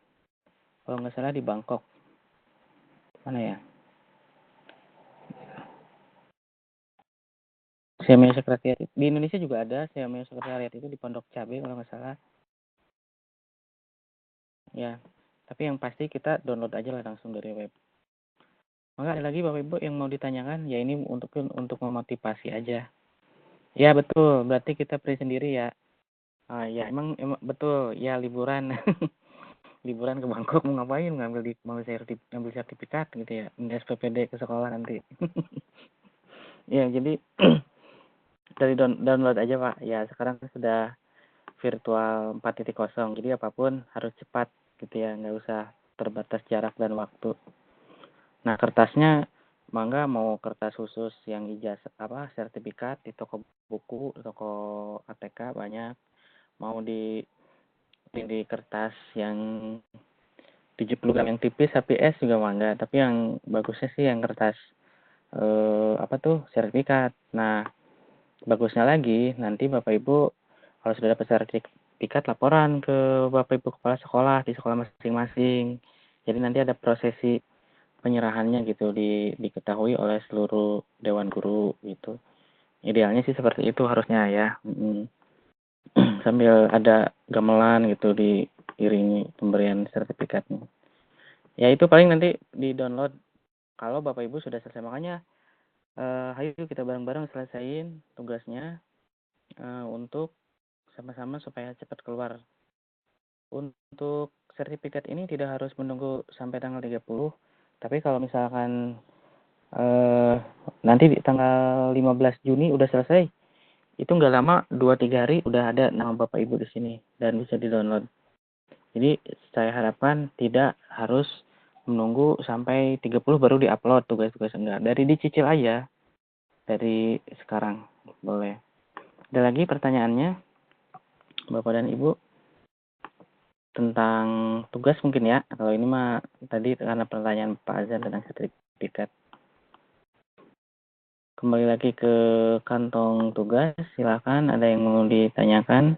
kalau nggak salah di Bangkok. Mana ya? CMEO sekretariat di Indonesia juga ada CMEO sekretariat itu di Pondok Cabe kalau nggak salah. Ya, tapi yang pasti kita download aja lah langsung dari web. Maka ada lagi Bapak Ibu yang mau ditanyakan? Ya ini untuk memotivasi aja. Ya betul, berarti kita free sendiri ya. Ya emang betul, ya liburan. Liburan ke Bangkok mau ngapain? Ngambil sertifikat gitu ya. SPPD ke sekolah nanti. Ya, jadi dari download aja Pak. Ya sekarang sudah virtual 4.0. Jadi apapun harus cepat gitu ya, nggak usah terbatas jarak dan waktu. Nah, kertasnya mangga mau kertas khusus yang ijazah sertifikat di toko buku, toko ATK banyak. Mau di kertas yang 70 gram yang tipis HPS juga mangga, tapi yang bagusnya sih yang kertas sertifikat. Nah, bagusnya lagi nanti Bapak Ibu kalau sudah dapat sertifikat laporan ke Bapak Ibu kepala sekolah di sekolah masing-masing. Jadi nanti ada prosesi penyerahannya gitu diketahui oleh seluruh dewan guru gitu. Idealnya sih seperti itu harusnya ya. Sambil ada gamelan gitu diiringi pemberian sertifikatnya. Ya itu paling nanti di-download kalau Bapak Ibu sudah selesai. Makanya ayo kita bareng-bareng selesaiin tugasnya untuk sama-sama supaya cepat keluar. Untuk sertifikat ini tidak harus menunggu sampai tanggal 30, tapi kalau misalkan nanti di tanggal 15 Juni udah selesai, itu nggak lama 2-3 hari udah ada nama Bapak Ibu di sini dan bisa di-download. Jadi saya harapkan tidak harus menunggu sampai 30 baru di-upload tugas-tugas, enggak. Dari dicicil aja dari sekarang boleh. Ada lagi pertanyaannya Bapak dan Ibu tentang tugas mungkin ya. Kalau ini mah tadi karena pertanyaan Pak Azan tentang sertifikat. Kembali lagi ke kantong tugas, silakan ada yang mau ditanyakan.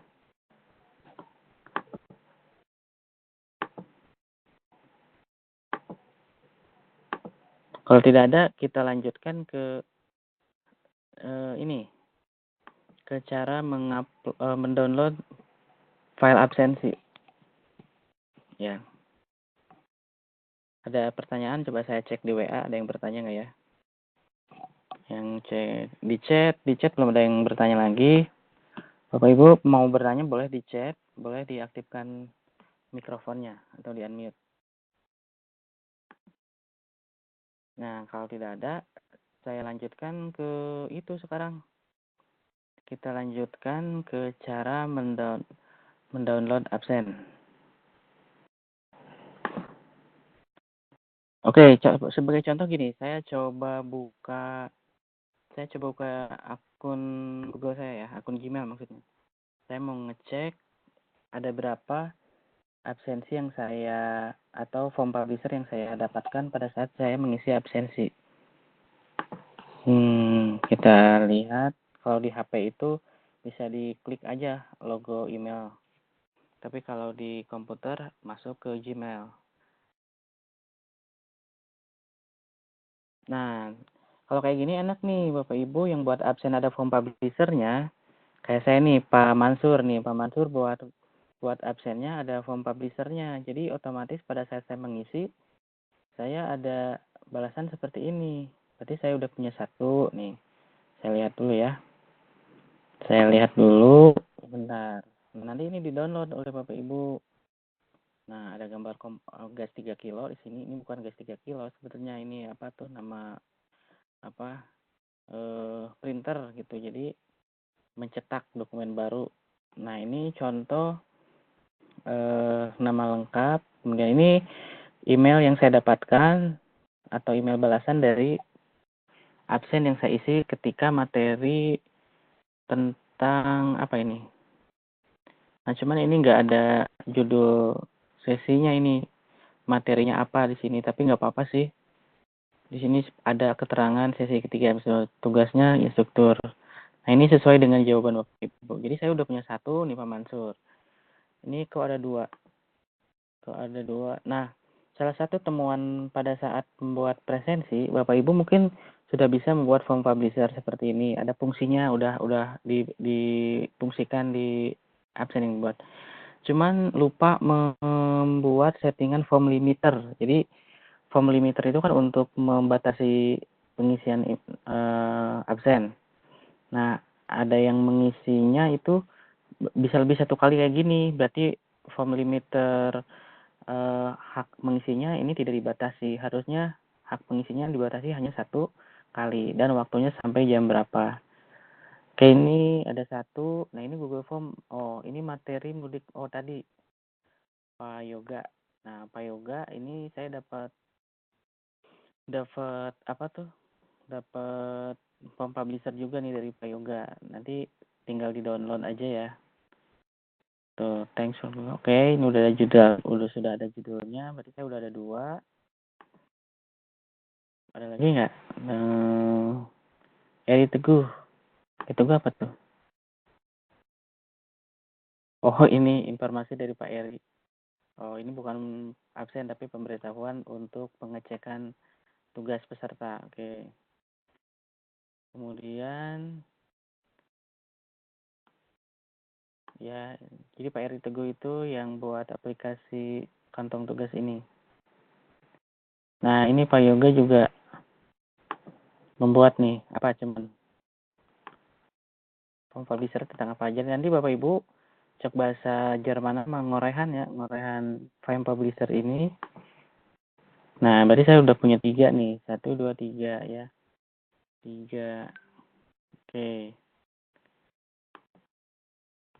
Kalau tidak ada, kita lanjutkan ke ini, ke cara mendownload file absensi. Ya. Ada pertanyaan, coba saya cek di WA, ada yang bertanya nggak ya? Yang cek di chat belum ada yang bertanya lagi. Bapak Ibu mau bertanya boleh di chat, boleh diaktifkan mikrofonnya atau di unmute. Nah, kalau tidak ada, saya lanjutkan ke itu sekarang. Kita lanjutkan ke cara mendownload absen. Oke, sebagai contoh gini, saya coba buka akun Google saya ya, akun Gmail maksudnya. Saya mau ngecek ada berapa absensi yang saya atau form publisher yang saya dapatkan pada saat saya mengisi absensi. Kita lihat kalau di HP itu bisa diklik aja logo email. Tapi kalau di komputer masuk ke Gmail. Nah, kalau kayak gini enak nih Bapak Ibu yang buat absen ada form publisher-nya. Kayak saya nih Pak Mansur buat absennya ada form publisher-nya. Jadi otomatis pada saat saya mengisi saya ada balasan seperti ini. Berarti saya udah punya satu nih. Saya lihat dulu ya. Saya lihat dulu bentar. Nanti ini di-download oleh Bapak Ibu. Nah, ada gambar gas 3 kilo di sini. Ini bukan gas 3 kilo, sebetulnya ini apa tuh nama apa printer gitu. Jadi mencetak dokumen baru. Nah, ini contoh nama lengkap. Kemudian ini email yang saya dapatkan atau email balasan dari absen yang saya isi ketika materi tentang apa ini. Nah, cuman ini nggak ada judul sesinya ini. Materinya apa di sini, tapi nggak apa-apa sih. Di sini ada keterangan sesi ketiga tugasnya instruktur. Nah, ini sesuai dengan jawaban Bapak Ibu. Jadi saya udah punya satu nih Pak Mansur. Ini kok ada dua. Nah, salah satu temuan pada saat membuat presensi, Bapak Ibu mungkin sudah bisa membuat form publisher seperti ini. Ada fungsinya, udah difungsikan di absen yang buat. Cuman lupa membuat settingan form limiter. Jadi form limiter itu kan untuk membatasi pengisian absen. Nah, ada yang mengisinya itu bisa lebih satu kali kayak gini. Berarti form limiter hak mengisinya ini tidak dibatasi. Harusnya hak pengisinya dibatasi hanya satu kali dan waktunya sampai jam berapa. Oke, ini ada satu. Nah, ini Google Form. Oh, ini materi mudik. Oh, tadi Pak Yoga. Nah, Pak Yoga ini saya dapat apa tuh? Dapat form publisher juga nih dari Pak Yoga. Nanti tinggal di-download aja ya. Tuh, thanks for Oke, ini udah ada sudah ada judulnya. Berarti saya udah ada 2. Ada lagi nggak? Eri Teguh. Teguh apa tuh? Oh, ini informasi dari Pak Eri. Oh, ini bukan absen tapi pemberitahuan untuk pengecekan tugas peserta. Oke. Kemudian ya, jadi Pak Eri Teguh itu yang buat aplikasi kantong tugas ini. Nah, ini Pak Yoga juga membuat nih, apa cuman form publisher tentang apa aja. Nanti Bapak Ibu cek bahasa Jerman sama ngorehan ya, ngorehan form publisher ini. Nah, berarti saya udah punya 3 nih. 1, 2, 3 ya. 3. Oke.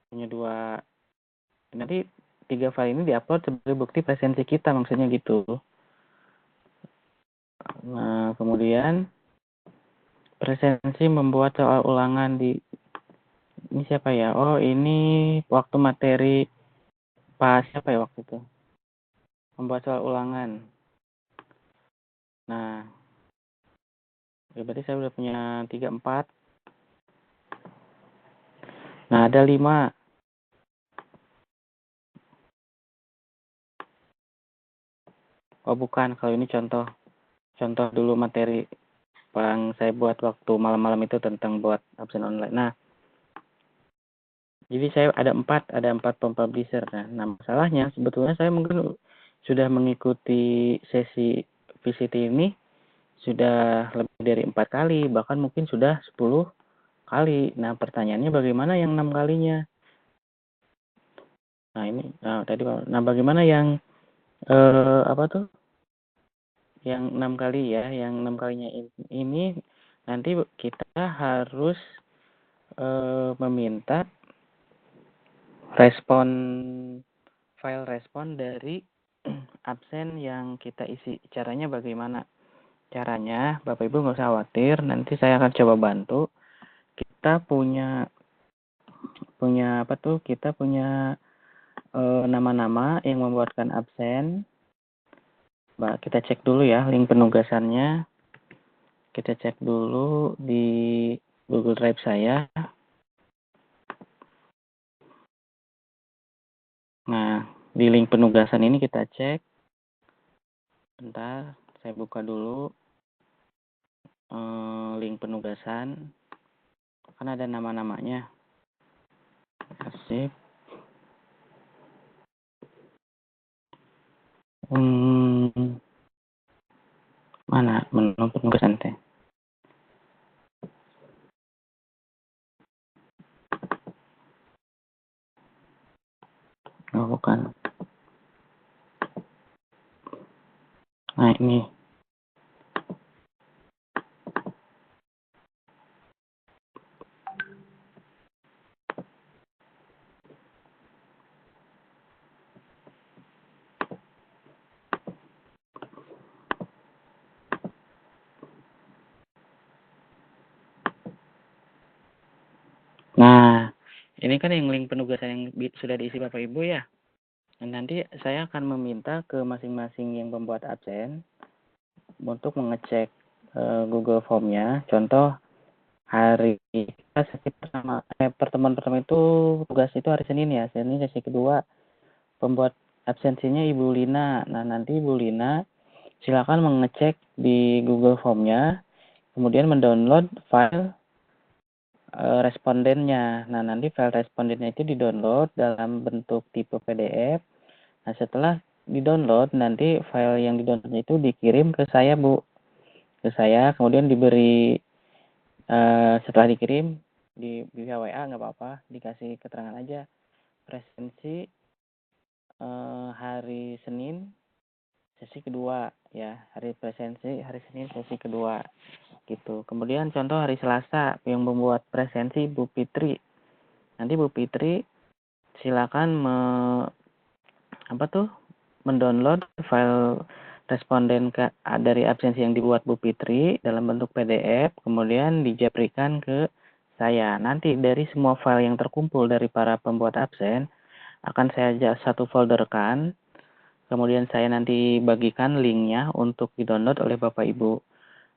punya 2, nanti 3 file ini diupload sebagai bukti presensi kita, maksudnya gitu. Nah, kemudian presensi membuat soal ulangan ini siapa ya? Oh, ini waktu materi siapa ya waktu itu? Membuat soal ulangan. Nah, berarti saya udah punya 3, 4. Nah, ada 5. Oh, bukan. Kalau ini contoh dulu materi yang saya buat waktu malam-malam itu tentang buat absen online. Nah, jadi saya ada 4 pempublisher. Nah, masalahnya sebetulnya saya mungkin sudah mengikuti sesi VCT ini sudah lebih dari 4 kali, bahkan mungkin sudah 10 kali. Nah, pertanyaannya bagaimana yang 6 kalinya? Nah, bagaimana yang apa tuh? Yang 6 kali ya, yang 6 kalinya ini nanti kita harus meminta file respon dari absen yang kita isi. Caranya bagaimana? Caranya, Bapak Ibu nggak usah khawatir, nanti saya akan coba bantu. Kita punya apa tuh? Kita punya nama-nama yang membuatkan absen. Kita cek dulu ya link penugasannya. Kita cek dulu di Google Drive saya. Nah, di link penugasan ini kita cek. Bentar, saya buka dulu link penugasan. Kan ada nama-namanya. Sip. Mana menu penugasan teh? Oh, bukan. Nah, ini. Nah, ini kan yang link penugasan yang sudah diisi Bapak Ibu ya. Dan nanti saya akan meminta ke masing-masing yang membuat absen untuk mengecek Google Form-nya. Contoh hari pertemuan pertama itu tugas itu hari Senin ya. Senin sesi kedua. Pembuat absensinya Ibu Lina. Nah, nanti Ibu Lina silakan mengecek di Google Form-nya, kemudian mendownload file respondennya. Nah, nanti file respondennya itu didownload dalam bentuk tipe PDF. Nah, setelah didownload, nanti file yang didownloadnya itu dikirim ke saya, Bu. Ke saya, kemudian diberi, setelah dikirim, via WA nggak apa-apa, dikasih keterangan aja. Presensi hari Senin, sesi kedua, ya. Hari Senin, sesi kedua. Gitu. Kemudian contoh hari Selasa, yang membuat presensi Bu Fitri. Nanti Bu Fitri silakan mendownload file responden dari absensi yang dibuat Bu Fitri dalam bentuk PDF, kemudian dijaprikan ke saya. Nanti dari semua file yang terkumpul dari para pembuat absen akan saya satu folderkan, kemudian saya nanti bagikan linknya untuk didownload oleh Bapak Ibu.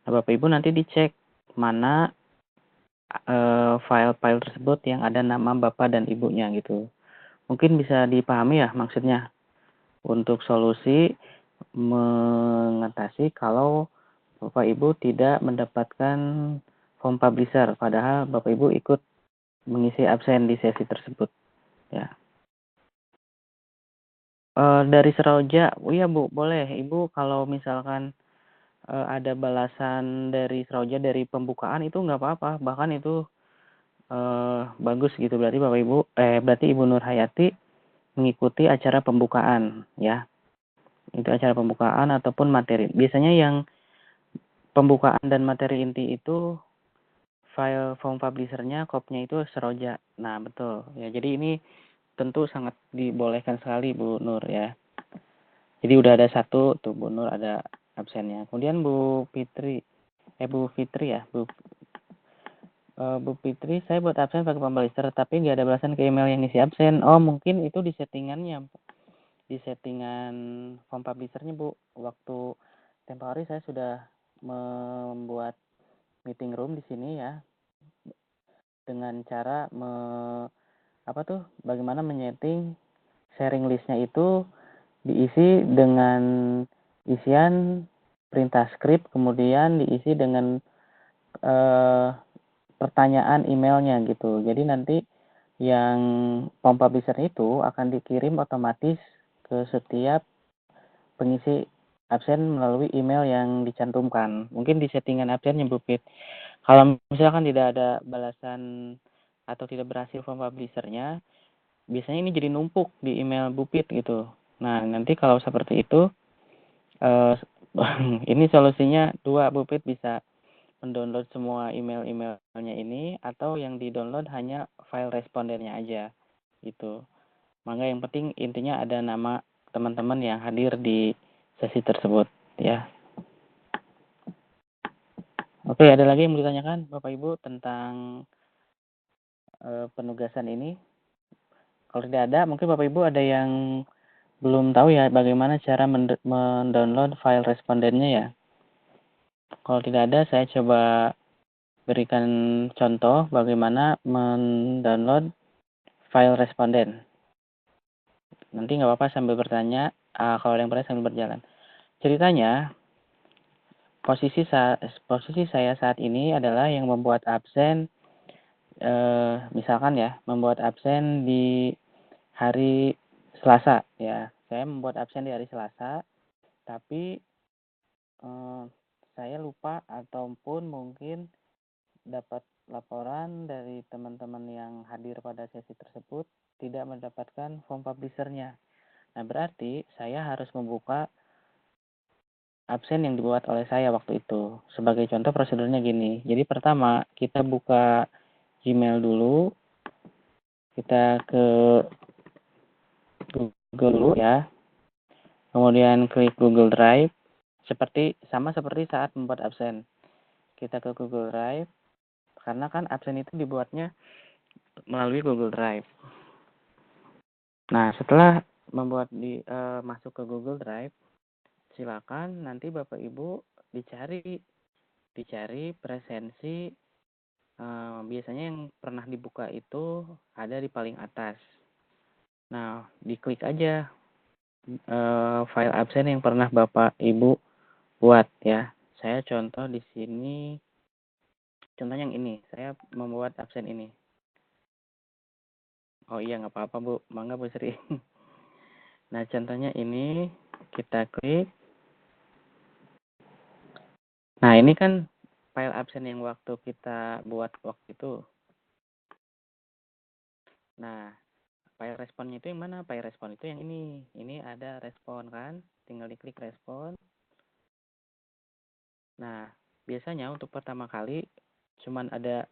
Nah, Bapak Ibu nanti dicek mana file-file tersebut yang ada nama Bapak dan Ibunya gitu. Mungkin bisa dipahami ya maksudnya. Untuk solusi mengatasi kalau Bapak Ibu tidak mendapatkan form publisher, padahal Bapak Ibu ikut mengisi absen di sesi tersebut. Ya. Dari Seroja, iya Bu, boleh. Ibu kalau misalkan ada balasan dari Seroja dari pembukaan itu nggak apa-apa, bahkan itu bagus gitu. Berarti Ibu Nur Hayati mengikuti acara pembukaan, ya. Itu acara pembukaan ataupun materi. Biasanya yang pembukaan dan materi inti itu file form publisher-nya kopnya itu Seroja. Nah, betul. Ya, jadi ini tentu sangat dibolehkan sekali Bu Nur ya. Jadi udah ada satu tuh Bu Nur ada absennya. Kemudian Bu Fitri ya, Bu Fitri, saya buat absen pakai publisher tapi nggak ada balasan ke email yang ngisi absen. Oh, mungkin itu di settingannya, di settingan form publisher-nya Bu. Waktu tempo hari saya sudah membuat meeting room di sini ya dengan cara bagaimana menyeting sharing listnya itu diisi dengan isian perintah script, kemudian diisi dengan pertanyaan emailnya gitu. Jadi nanti yang form publisher itu akan dikirim otomatis ke setiap pengisi absen melalui email yang dicantumkan. Mungkin di settingan absennya Bu Fit. Kalau misalkan tidak ada balasan atau tidak berhasil form publisher-nya, biasanya ini jadi numpuk di email Bu Fit gitu. Nah, nanti kalau seperti itu, ini solusinya dua, Bu Fit bisa mendownload semua email-emailnya ini, atau yang di-download hanya file respondennya aja gitu. Maka yang penting intinya ada nama teman-teman yang hadir di sesi tersebut ya. Oke, ada lagi yang mau ditanyakan Bapak Ibu tentang penugasan ini? Kalau tidak ada, mungkin Bapak Ibu ada yang belum tahu ya bagaimana cara mendownload file respondennya ya. Kalau tidak ada, saya coba berikan contoh bagaimana mendownload file responden. Nanti nggak apa-apa sambil bertanya, kalau ada yang bertanya sambil berjalan. Ceritanya, posisi saya saat ini adalah yang membuat absen, misalkan ya, membuat absen di hari Selasa ya. Saya membuat absen di hari Selasa, tapi saya lupa ataupun mungkin dapat laporan dari teman-teman yang hadir pada sesi tersebut tidak mendapatkan form publisher-nya. Nah, berarti saya harus membuka absen yang dibuat oleh saya waktu itu. Sebagai contoh prosedurnya gini. Jadi pertama, kita buka Gmail dulu. Kita ke Google dulu ya. Kemudian klik Google Drive. Sama seperti saat membuat absen. Kita ke Google Drive. Karena kan absen itu dibuatnya melalui Google Drive. Nah, setelah masuk ke Google Drive, silakan nanti Bapak Ibu dicari presensi, biasanya yang pernah dibuka itu ada di paling atas. Nah, diklik aja file absen yang pernah Bapak Ibu buat ya. Saya contoh di sini, contohnya yang ini, saya membuat absen ini. Oh iya, nggak apa-apa Bu, mangga Bu Sri. Nah, contohnya ini, kita klik. Nah, ini kan file absen yang waktu kita buat waktu itu. Nah, file responnya itu yang mana? File respon itu yang ini. Ini ada respon kan? Tinggal diklik respon. Nah, biasanya untuk pertama kali cuman ada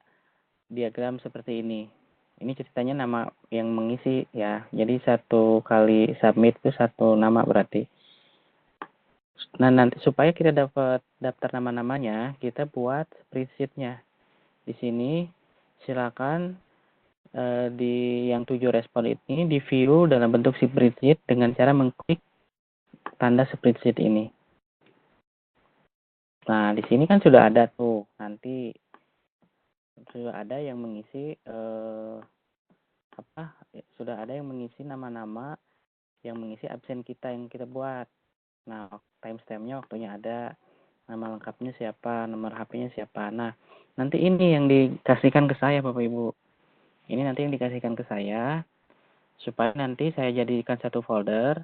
diagram seperti ini. Ini ceritanya nama yang mengisi ya. Jadi satu kali submit itu satu nama berarti. Nah, nanti supaya kita dapat daftar nama-namanya, kita buat spreadsheet-nya. Di sini silakan di yang 7 respon ini di view dalam bentuk spreadsheet dengan cara mengklik tanda spreadsheet ini. Nah, di sini kan sudah ada tuh, nanti sudah ada yang mengisi sudah ada yang mengisi nama-nama yang mengisi absen kita yang kita buat. Nah, timestamp-nya waktunya ada, nama lengkapnya siapa, nomor HP-nya siapa. Nah, nanti ini yang dikasihkan ke saya Bapak Ibu. Ini nanti yang dikasihkan ke saya supaya nanti saya jadikan satu folder,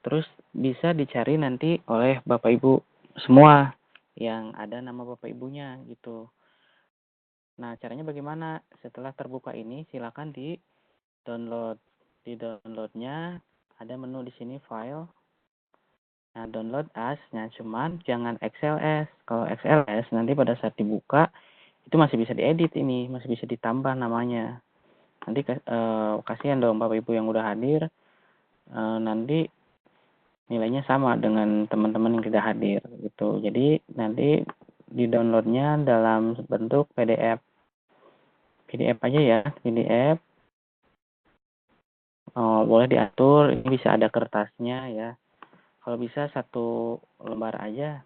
terus bisa dicari nanti oleh Bapak Ibu semua yang ada nama Bapak Ibunya gitu. Nah, caranya bagaimana? Setelah terbuka ini silakan di-download. Di downloadnya ada menu di sini file. Nah, download as, nah cuman jangan XLS. Kalau XLS nanti pada saat dibuka itu masih bisa diedit ini, masih bisa ditambah namanya. Nanti kasihan dong Bapak Ibu yang udah hadir, nanti nilainya sama dengan teman-teman yang tidak hadir gitu. Jadi nanti di downloadnya dalam bentuk PDF. PDF aja ya, PDF. Boleh diatur, ini bisa ada kertasnya ya. Kalau bisa 1 lembar aja,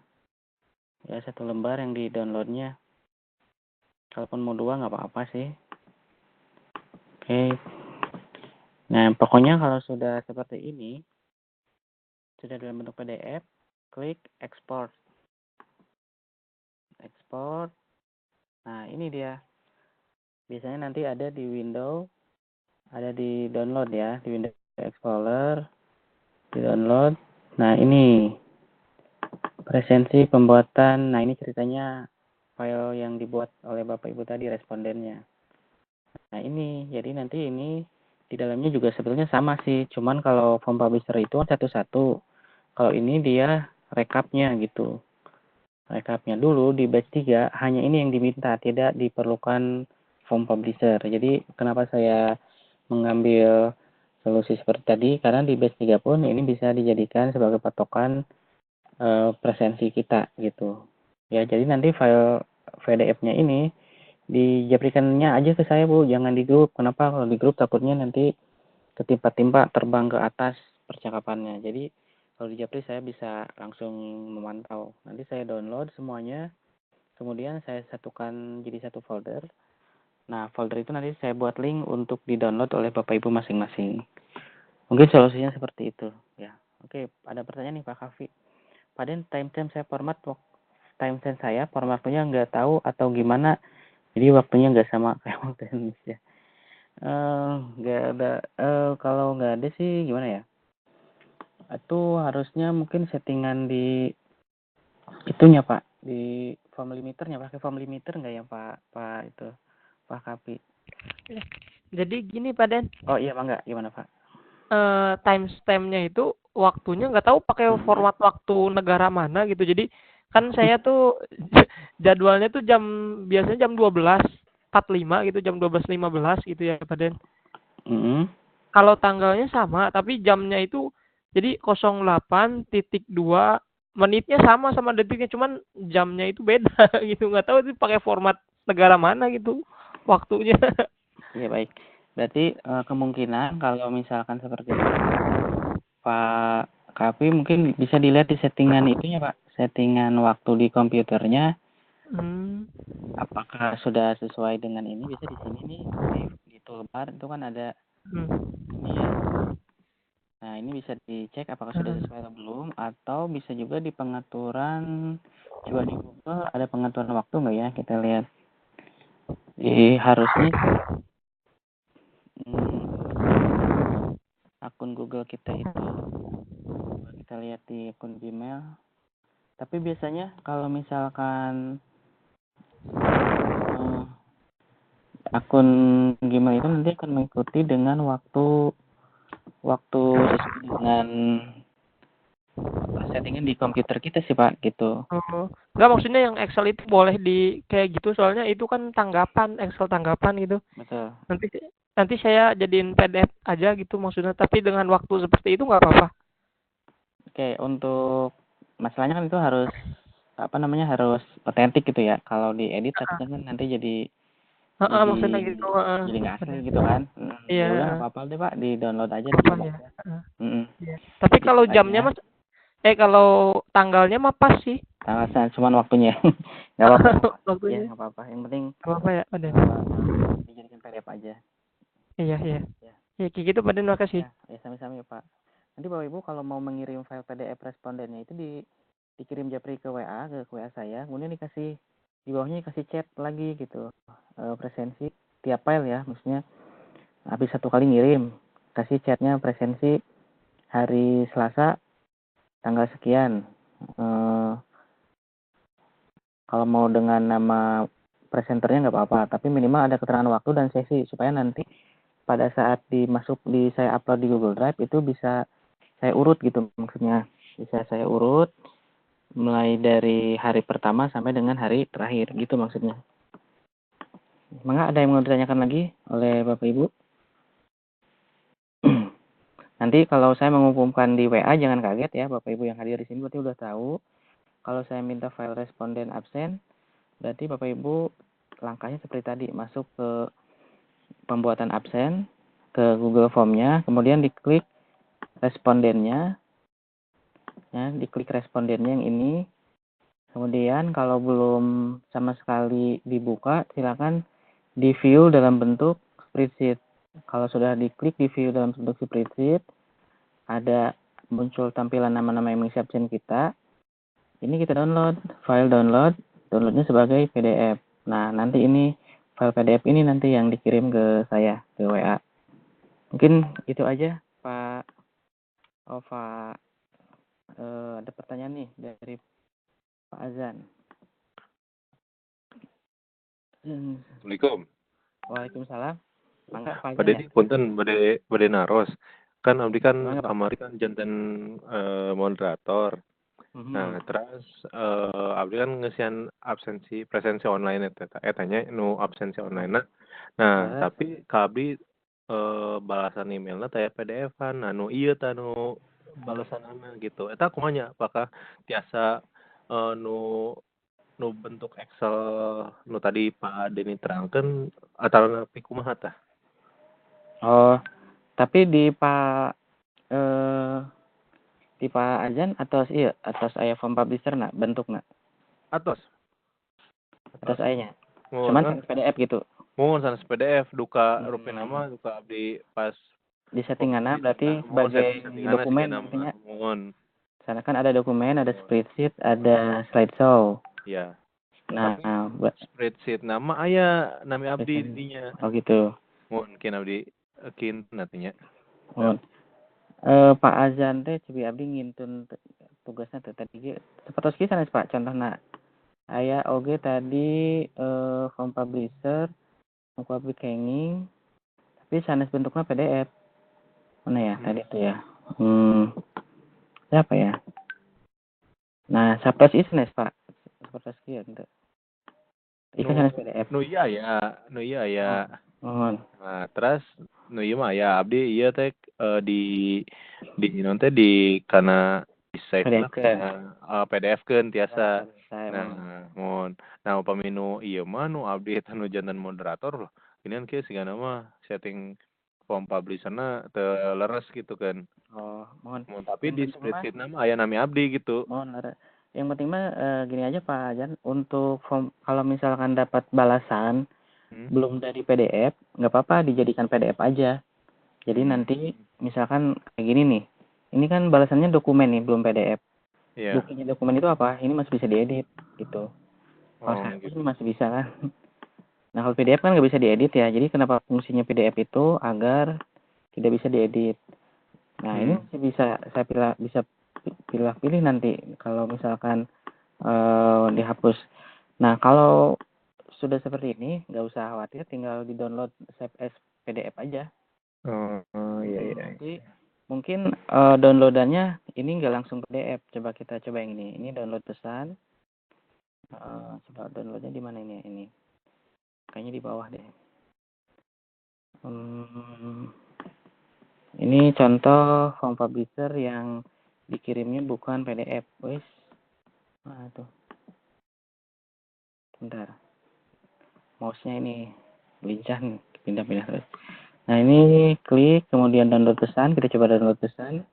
ya 1 lembar yang di downloadnya. Kalaupun mau 2 nggak apa-apa sih. Oke. Nah, pokoknya kalau sudah seperti ini, sudah dalam bentuk PDF, klik export. Export. Nah, ini dia. Biasanya nanti ada di window, ada di download ya, di Windows Explorer, di download. Nah, ini presensi pembuatan. Nah, ini ceritanya file yang dibuat oleh Bapak Ibu tadi respondennya. Nah, ini jadi nanti ini di dalamnya juga sebetulnya sama sih, cuman kalau form publisher itu satu-satu. Kalau ini dia rekapnya gitu. Rekapnya dulu di batch 3 hanya ini yang diminta, tidak diperlukan form publisher. Jadi kenapa saya mengambil solusi seperti tadi, karena di batch 3 pun ini bisa dijadikan sebagai patokan presensi kita gitu. Ya, jadi nanti file PDF-nya ini dijaprikannya aja ke saya Bu, jangan di grup. Kenapa? Kalau di grup takutnya nanti ketimpa-timpa terbang ke atas percakapannya. Jadi kalau di Japri saya bisa langsung memantau. Nanti saya download semuanya, kemudian saya satukan jadi satu folder. Nah, folder itu nanti saya buat link untuk di-download oleh Bapak Ibu masing-masing. Mungkin solusinya seperti itu ya. Oke, ada pertanyaan nih Pak Kavi. Pak Den, timestamp saya format timestamp saya formatnya nggak tahu atau gimana. Jadi waktunya nggak sama kayak waktu Indonesia. Nggak ada. Kalau nggak ada sih gimana ya? Itu harusnya mungkin settingan di itunya Pak, di form limiternya. Pakai form limiter nggak ya Pak itu Pak Kapi? Jadi gini Pak Den, Oh iya Pak, nggak gimana Pak? timestamp-nya itu waktunya nggak tahu pakai format waktu negara mana gitu. Jadi kan saya tuh jadwalnya tuh biasanya jam 12.45 gitu, jam 12.15 gitu ya Pak Den. Kalau tanggalnya sama, tapi jamnya itu jadi 08.2, menitnya sama detiknya, cuman jamnya itu beda gitu. Nggak tahu itu pakai format negara mana gitu waktunya. Iya baik. Berarti kemungkinan kalau misalkan seperti itu Pak Kapi mungkin bisa dilihat di settingan itunya Pak, settingan waktu di komputernya. Apakah sudah sesuai dengan ini? Bisa di sini nih di toolbar itu kan ada ini ya. Nah, ini bisa dicek apakah sudah sesuai atau belum, atau bisa juga di pengaturan, coba di Google ada pengaturan waktu nggak ya? Kita lihat. Harusnya akun Google kita itu, coba kita lihat di akun Gmail. Tapi biasanya kalau misalkan akun Gmail itu nanti akan mengikuti dengan waktu sesuai dengan settingan di komputer kita sih Pak gitu. Enggak, maksudnya yang Excel itu boleh di kayak gitu, soalnya itu kan tanggapan, Excel tanggapan gitu. Betul. Nanti saya jadiin PDF aja gitu maksudnya, tapi dengan waktu seperti itu nggak apa-apa. Oke, untuk masalahnya kan itu harus harus otentik gitu ya. Kalau diedit takutnya kan nanti jadi Maksudnya gitu. jadi nggak asli gitu kan. Iya. Ya udah nggak apa-apa deh Pak, di download aja Apa di ya? Iya. Tapi kalau Dibuka jamnya aja. mas, kalau tanggalnya mah pas sih. Tanggal cuman waktunya. Nggak apa-apa Pak. Ya Waktunya. nggak apa-apa. Yang penting Apa ya? Ada. dijadikan PDF aja. Iya. Ya. Ya kayak gitu, Pak Den, makasih. Ya sami-sami ya Pak. Nanti Bapak Ibu kalau mau mengirim file PDF respondennya itu dikirim Japri ke WA saya, kemudian dikasih di bawahnya dikasih chat lagi gitu. Presensi tiap file ya, maksudnya habis 1 kali ngirim, kasih chatnya presensi hari Selasa tanggal sekian. Kalau mau dengan nama presenternya nggak apa-apa, tapi minimal ada keterangan waktu dan sesi supaya nanti pada saat saya upload di Google Drive itu bisa saya urut gitu, maksudnya bisa saya urut mulai dari hari pertama sampai dengan hari terakhir gitu maksudnya. Mangga ada yang mau ditanyakan lagi oleh Bapak Ibu? Nanti kalau saya mengumumkan di WA jangan kaget ya, Bapak Ibu yang hadir di sini berarti udah tahu. Kalau saya minta file responden absen, berarti Bapak Ibu langkahnya seperti tadi, masuk ke pembuatan absen, ke Google Form-nya, kemudian diklik respondennya, ya, diklik respondennya yang ini. Kemudian kalau belum sama sekali dibuka, silakan di view dalam bentuk spreadsheet. Kalau sudah diklik di view dalam bentuk spreadsheet, ada muncul tampilan nama-nama yang mengisi absen kita. Ini kita download, file downloadnya sebagai PDF. Nah, nanti ini file PDF ini nanti yang dikirim ke saya, ke WA. Mungkin itu aja, Pak Ova. Ada pertanyaan nih dari Pak Azan. Assalamualaikum. Waalaikumsalam. Mangga Pak Bade Azan ya? punten bade naros. Kan abdi kan Mangga, Pak. kamari kan janten moderator. Mhm. Nah, terus abdi kan ngesian presensi online tanya nu absensi online. Nah, Terus? tapi ka abdi balasan emailna teh PDF-an. Nah, nu ieu tah nu balasanana gitu. Eta kumanya apakah tiasa nu bentuk Excel nu tadi Pak Deni terangkan atau nepi kumaha tah? Oh, tapi di Pak Azan atas aya form publisher nak bentukna Atos. atas ayanya. Mun Cuman kan sanes PDF gitu. mun sanes PDF duka rupina mah duka abdi pas Di settinganna berarti mun sebagai settinganna dokumen sigana nantinya. mun Sana kan ada dokumen, ada spreadsheet, ada slideshow. ya. Nah, Tapi buat spreadsheet nama aya nami abdi dinya. oh gitu. Mungkin abdi kin nantinya. Mun Pak Azan teh cebi abdi ngintun tugasna teh tadi ge sapertos kieu sanes Pak contohna. Aya oge tadi form publisher, form public hanging, tapi sanes bentuknya PDF. Mana ya tadi itu ya? Siapa ya? Nah, sapertos ieu sanes Pak. Sapertos kieu henteu. Ikan sanes PDF. Nu iya ya. Mohon. Nah, terus nu ieu mah ya abdi ieu teh di non teh di kana di save PDF-keun tiasa. Nah, mun nah upami nu ieu mah nu abdi eta nu janten moderator loh. Ini kan kieu sigana mah setting form publisher-na teu leres gitu kan. Oh, mohon. Tapi di spreadsheet-na mah aya nami abdi gitu. Mohon leres. Yang penting mah gini aja Pak Ajan, untuk form kalau misalkan dapat balasan belum dari PDF, nggak apa-apa dijadikan PDF aja. Jadi nanti misalkan kayak gini nih, ini kan balasannya dokumen nih, belum PDF. Iya. Buktinya dokumen itu apa? Ini masih bisa diedit gitu. Kalau gitu. Masih bisa kan. Nah kalau PDF kan nggak bisa diedit ya. Jadi kenapa fungsinya PDF itu agar tidak bisa diedit. Nah ini masih bisa saya pilih nanti kalau misalkan dihapus. Nah kalau sudah seperti ini nggak usah khawatir, tinggal di download save as PDF aja. Iya. Nanti mungkin downloadannya ini nggak langsung PDF. Coba kita coba yang ini. Ini download pesan. Coba downloadnya di mana ini? Ini kayaknya di bawah deh. Ini contoh form publisher yang dikirimnya bukan PDF. Wes. Nah, tuh. Bentar. Mouse-nya ini lincah nih, pindah-pindah terus. Nah, ini klik, kemudian download pesan. Kita coba download pesan.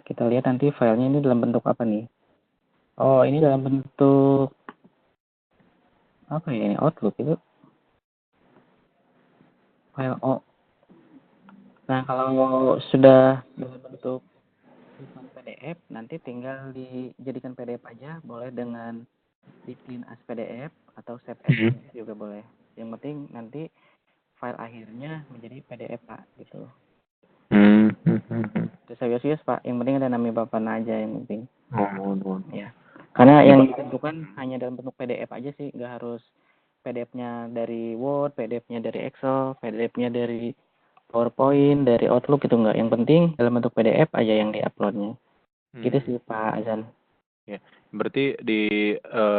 Kita lihat nanti filenya ini dalam bentuk apa nih. Oh, ini dalam bentuk apa ya ini? Outlook itu. File O. Nah, kalau sudah dalam bentuk PDF, nanti tinggal dijadikan PDF aja. Boleh dengan di clean as PDF atau save as PDF juga boleh. Yang penting nanti file akhirnya menjadi PDF Pak gitu. Terus serius Pak, yang penting ada nama bapaknya aja yang penting. Ya. Karena yang ditentukan hanya dalam bentuk PDF aja sih, nggak harus PDF-nya dari Word, PDF-nya dari Excel, PDF-nya dari PowerPoint, dari Outlook gitu nggak. Yang penting dalam bentuk PDF aja yang diuploadnya. Gitu sih Pak Azan. Ya, berarti di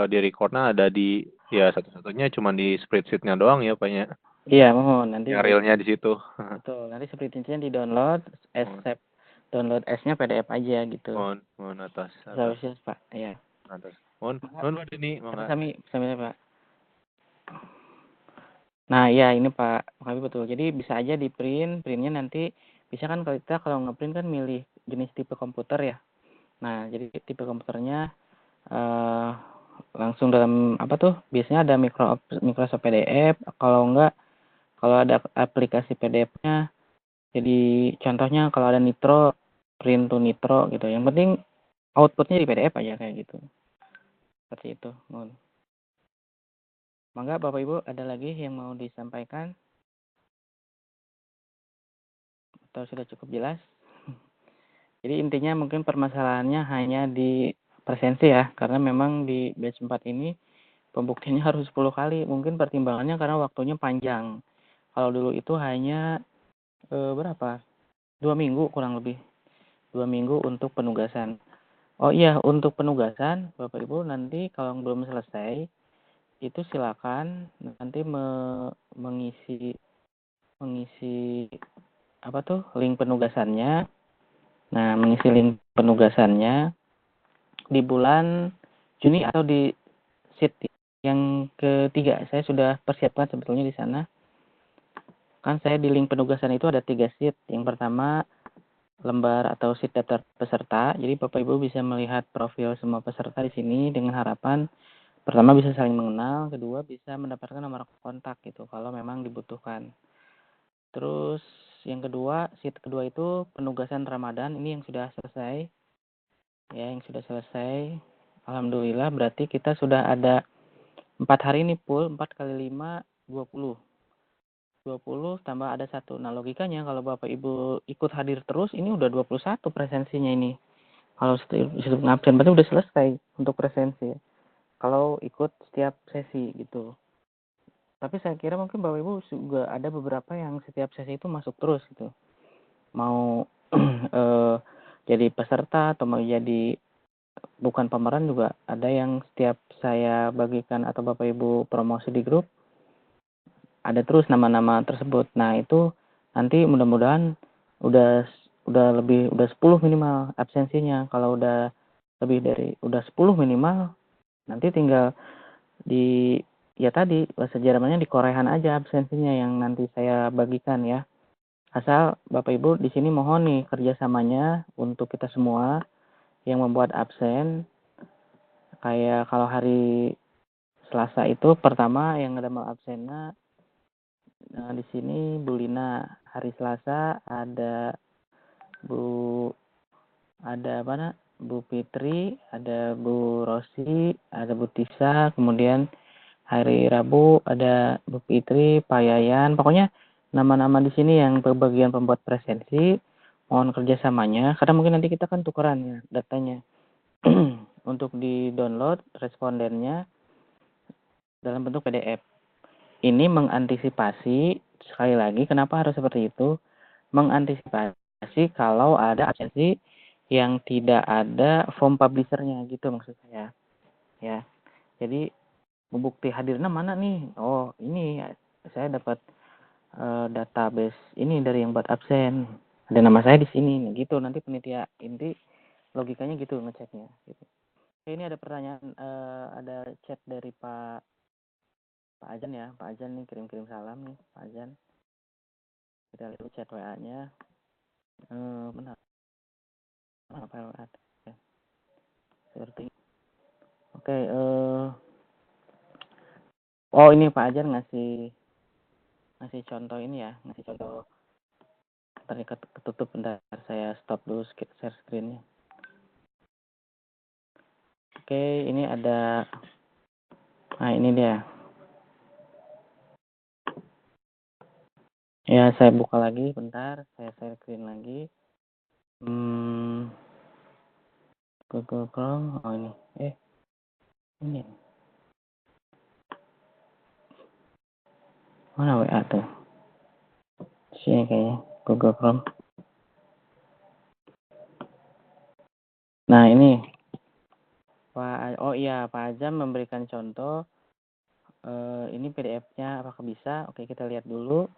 recordnya ada di ya satu-satunya cuma di spreadsheet-nya doang ya Pak ya. Iya, mohon nanti Ya realnya di situ. betul. Nanti spreadsheet-nya di-download, save download S-nya PDF aja gitu. Mohon atas. Services, Pak. Iya. Atas. Mohon Pak Denny, mangga. Sami, Pak. Nah, ya ini Pak Habib betul. Jadi bisa aja di printnya nanti bisa kan kita kalau ngeprint kan milih jenis tipe komputer ya. Nah, jadi tipe komputernya langsung dalam apa tuh? Biasanya ada Microsoft PDF. Kalau enggak, kalau ada aplikasi PDF-nya, jadi contohnya kalau ada Nitro, print to Nitro gitu. Yang penting outputnya di PDF aja kayak gitu. Seperti itu. Mangga Bapak Ibu ada lagi yang mau disampaikan? Atau sudah cukup jelas? Jadi intinya mungkin permasalahannya hanya di presensi ya, karena memang di batch 4 ini pembuktiannya harus 10 kali. Mungkin pertimbangannya karena waktunya panjang. Kalau dulu itu hanya berapa? 2 minggu kurang lebih. 2 minggu untuk penugasan. Oh iya, untuk penugasan Bapak Ibu nanti kalau belum selesai itu silakan nanti mengisi apa tuh link penugasannya. Nah, mengisi link penugasannya di bulan Juni atau di sheet yang ketiga. Saya sudah persiapkan sebetulnya di sana. Kan saya di link penugasan itu ada 3 sheet. Yang pertama lembar atau sheet daftar peserta. Jadi Bapak Ibu bisa melihat profil semua peserta di sini dengan harapan pertama bisa saling mengenal, kedua bisa mendapatkan nomor kontak gitu kalau memang dibutuhkan. Terus yang kedua, sheet kedua itu penugasan Ramadan, ini yang sudah selesai. Ya, yang sudah selesai. Alhamdulillah berarti kita sudah ada 4 hari ini full, 4 kali 5, 20. 20 tambah ada 1. Nah, logikanya kalau Bapak Ibu ikut hadir terus, ini udah 21 presensinya ini. Kalau setiap ngabsen berarti udah selesai untuk presensi. Kalau ikut setiap sesi gitu. Tapi saya kira mungkin Bapak Ibu juga ada beberapa yang setiap sesi itu masuk terus gitu. Mau jadi peserta atau mau jadi bukan pemeran juga ada yang setiap saya bagikan atau Bapak Ibu promosi di grup ada terus nama-nama tersebut. Nah, itu nanti mudah-mudahan udah 10 minimal absensinya. Kalau udah lebih dari 10 minimal nanti tinggal di ya tadi bahasa Jermannya di korehan aja absensinya yang nanti saya bagikan ya. Asal Bapak Ibu di sini mohon nih kerjasamanya untuk kita semua yang membuat absen. Kayak kalau hari Selasa itu pertama yang ada mal absennya di sini Bu Lina. Hari Selasa ada mana? Bu Fitri, ada Bu Rosi, ada Bu Tisa, kemudian hari Rabu ada Bu Fitri, Pak Yayan. Pokoknya nama-nama di sini yang bagian pembuat presensi mohon kerjasamanya karena mungkin nanti kita kan tukeran ya datanya untuk di-download respondennya dalam bentuk PDF. Ini mengantisipasi, sekali lagi kenapa harus seperti itu, mengantisipasi kalau ada absensi yang tidak ada form publishernya gitu maksud saya ya. Jadi bukti hadirnya mana nih? Oh ini saya dapat database ini dari yang buat absen, ada nama saya di sini gitu. Nanti penitia inti logikanya gitu ngeceknya gitu. Ini ada pertanyaan, ada chat dari Pak Ajan ya. Pak Ajan nih kirim salam nih Pak Ajan. Kita lihat chat WA-nya. Benar. Apa WA? Seperti oke, oh ini Pak Ajan ngasih contoh ini ya, ngasih contoh terikat ketutup. Bentar saya stop dulu share screen-nya. Oke, ini ada, nah ini dia. Ya, saya buka lagi, bentar. Saya share screen lagi. Google Chrome, oh ini. Ini. Mana WA tuh? Sini kayaknya, Google Chrome. Nah, ini. Oh iya, Pak Ajam memberikan contoh ini PDF-nya apakah bisa? Oke, kita lihat dulu.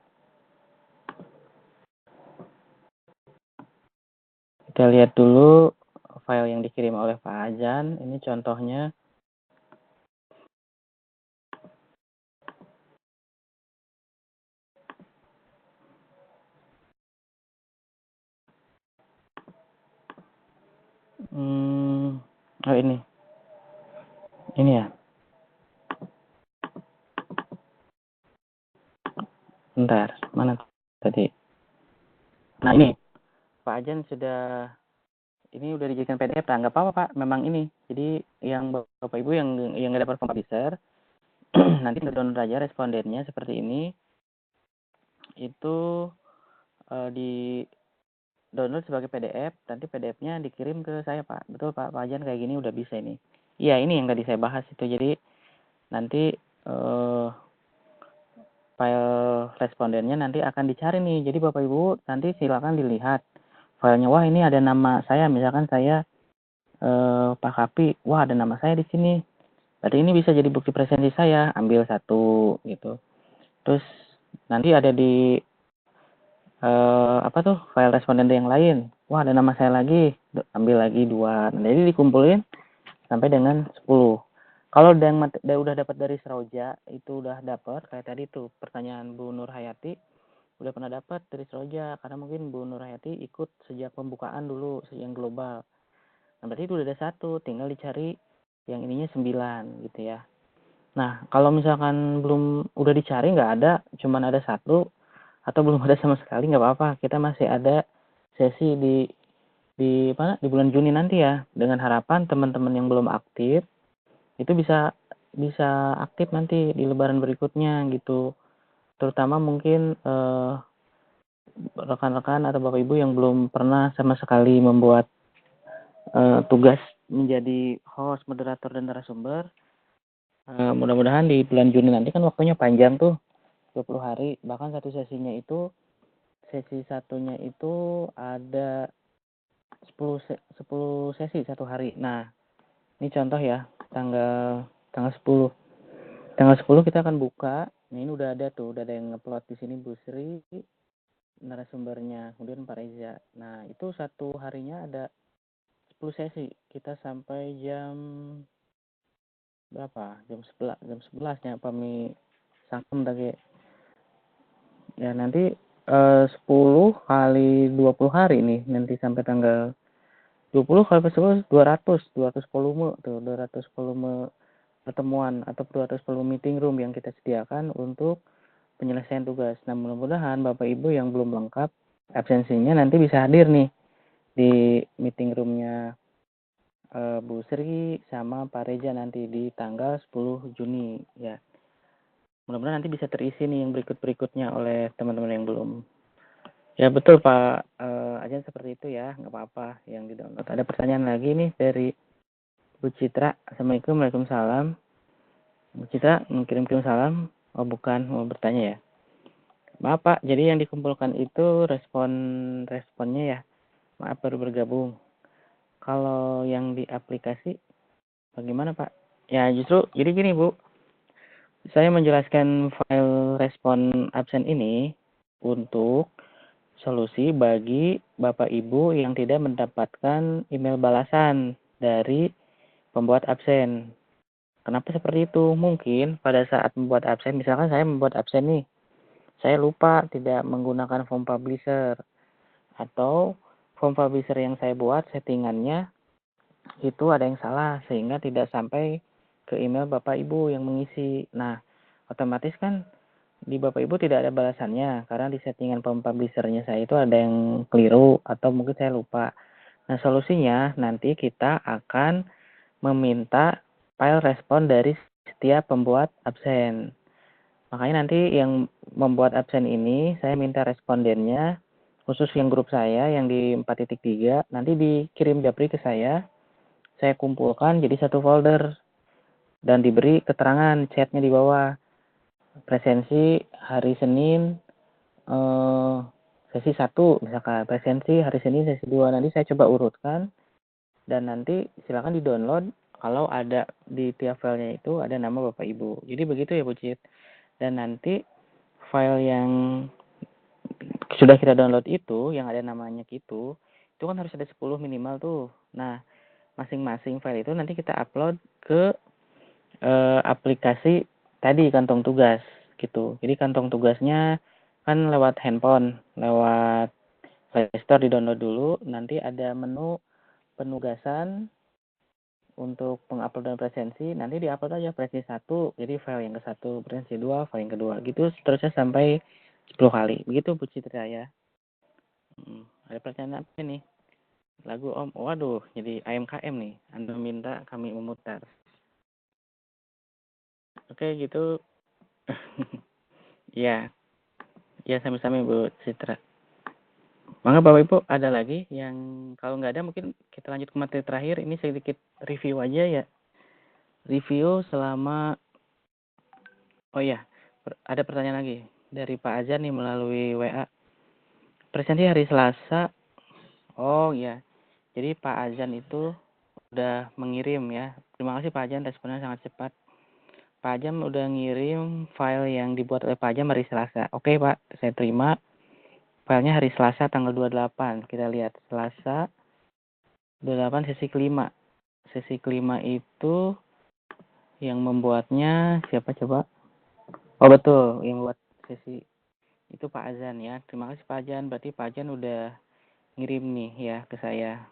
Kita lihat dulu file yang dikirim oleh Pak Ajan. Ini contohnya. Oh ini ya. Bentar, mana tadi? Nah ini, Pak Ajan ini udah dijadikan PDF, nggak apa-apa Pak, memang ini. Jadi yang Bapak Ibu yang nggak dapat form publisher, nanti download aja respondennya seperti ini. Itu di download sebagai PDF, nanti PDF-nya dikirim ke saya Pak. Betul Pak Ajan, kayak gini udah bisa ini. Iya, ini yang tadi saya bahas itu. Jadi nanti file respondennya nanti akan dicari nih. Jadi Bapak Ibu nanti silakan dilihat filenya. Wah, ini ada nama saya, misalkan saya Pak Kapi. Wah, ada nama saya di sini. Berarti ini bisa jadi bukti presensi saya. Ambil satu gitu. Terus nanti ada di file responden yang lain. Wah, ada nama saya lagi. Ambil lagi 2. Nah, jadi dikumpulin sampai dengan 10. Kalau udah dapat dari Seroja, itu udah dapat kayak tadi tuh pertanyaan Bu Nur Hayati, udah pernah dapat dari Seroja karena mungkin Bu Nur Hayati ikut sejak pembukaan dulu yang global. Nah, berarti itu udah ada 1, tinggal dicari yang ininya 9 gitu ya. Nah, kalau misalkan udah dicari nggak ada, cuman ada 1 atau belum ada sama sekali, nggak apa-apa. Kita masih ada sesi di bulan Juni nanti ya. Dengan harapan teman-teman yang belum aktif itu bisa aktif nanti di lebaran berikutnya gitu. Terutama mungkin rekan-rekan atau Bapak Ibu yang belum pernah sama sekali membuat tugas menjadi host, moderator, dan narasumber. Mudah-mudahan di bulan Juni nanti kan waktunya panjang tuh, 20 hari. Bahkan satu sesinya itu, sesi satunya itu ada 10 sesi satu hari. Nah, ini contoh ya, tanggal 10. Tanggal 10 kita akan buka. Nah, ini udah ada tuh, udah ada yang nge-upload di sini Bu Sri, narasumbernya, kemudian Pak Reza. Nah, itu satu harinya ada 10 sesi. Kita sampai jam berapa? Jam 11 nya pami sangkem tadi. Ya, nanti 10 kali 20 hari nih, nanti sampai tanggal 20 kali 10 200 volume tuh, 200 volume pertemuan atau 200 volume meeting room yang kita sediakan untuk penyelesaian tugas. Nah, mudah-mudahan Bapak Ibu yang belum lengkap absensinya nanti bisa hadir nih di meeting roomnya Bu Sri sama Pak Reza nanti di tanggal 10 Juni ya. Mudah-mudahan nanti bisa terisi nih yang berikut-berikutnya oleh teman-teman yang belum. Ya betul Pak Ajan, seperti itu ya, nggak apa-apa yang di-download. Ada pertanyaan lagi nih dari Bu Citra. Assalamualaikum, waalaikumsalam. Bu Citra mengirim salam. Oh bukan, mau bertanya ya. Maaf Pak, jadi yang dikumpulkan itu responnya ya. Maaf baru bergabung. Kalau yang di aplikasi bagaimana Pak? Ya justru jadi gini Bu. Saya menjelaskan file respon absen ini untuk solusi bagi Bapak Ibu yang tidak mendapatkan email balasan dari pembuat absen. Kenapa seperti itu? Mungkin pada saat membuat absen, misalkan saya membuat absen nih, saya lupa tidak menggunakan form publisher, atau form publisher yang saya buat settingannya itu ada yang salah sehingga tidak sampai ke email Bapak Ibu yang mengisi. Nah, otomatis kan di Bapak Ibu tidak ada balasannya karena di settingan form publishernya saya itu ada yang keliru atau mungkin saya lupa. Nah, solusinya nanti kita akan meminta file respon dari setiap pembuat absen. Makanya nanti yang membuat absen ini saya minta respondennya, khusus yang grup saya yang di 4.3, nanti dikirim japri ke saya kumpulkan jadi satu folder dan diberi keterangan chatnya di bawah. Presensi hari Senin sesi 1 misalkan, presensi hari Senin sesi 2. Nanti saya coba urutkan dan nanti silakan di-download kalau ada di tiap filenya itu ada nama Bapak Ibu. Jadi begitu ya Bu Cit. Dan nanti file yang sudah kita download itu, yang ada namanya itu kan harus ada 10 minimal tuh. Nah, masing-masing file itu nanti kita upload ke aplikasi tadi kantong tugas gitu. Jadi kantong tugasnya kan lewat handphone, lewat Play Store di-download dulu, nanti ada menu penugasan untuk penguploadan presensi, nanti di-upload aja presensi 1, jadi file yang ke-1, presensi 2, file yang kedua, gitu seterusnya sampai 10 kali. Begitu Bu Citra ya. Ada pertanyaan apa nih? Lagu Om, waduh, jadi AMKM nih. Anda minta kami memutar. Oke, gitu. Ya, ya sami-sami Bu Citra. Maka Bapak Ibu ada lagi yang kalau nggak ada mungkin kita lanjut ke materi terakhir. Ini sedikit review aja ya. Review selama, oh ya, ada pertanyaan lagi dari Pak Azan nih melalui WA. Presensi hari Selasa. Oh ya, jadi Pak Azan itu udah mengirim ya. Terima kasih Pak Azan, responnya sangat cepat. Pak Azan udah ngirim file yang dibuat oleh Pak Azan hari Selasa. Oke Pak, saya terima. Filenya hari Selasa tanggal 28. Kita lihat Selasa 28 sesi kelima. Sesi kelima itu yang membuatnya siapa coba? Oh betul, yang buat sesi itu Pak Azan ya. Terima kasih Pak Azan. Berarti Pak Azan udah ngirim nih ya ke saya.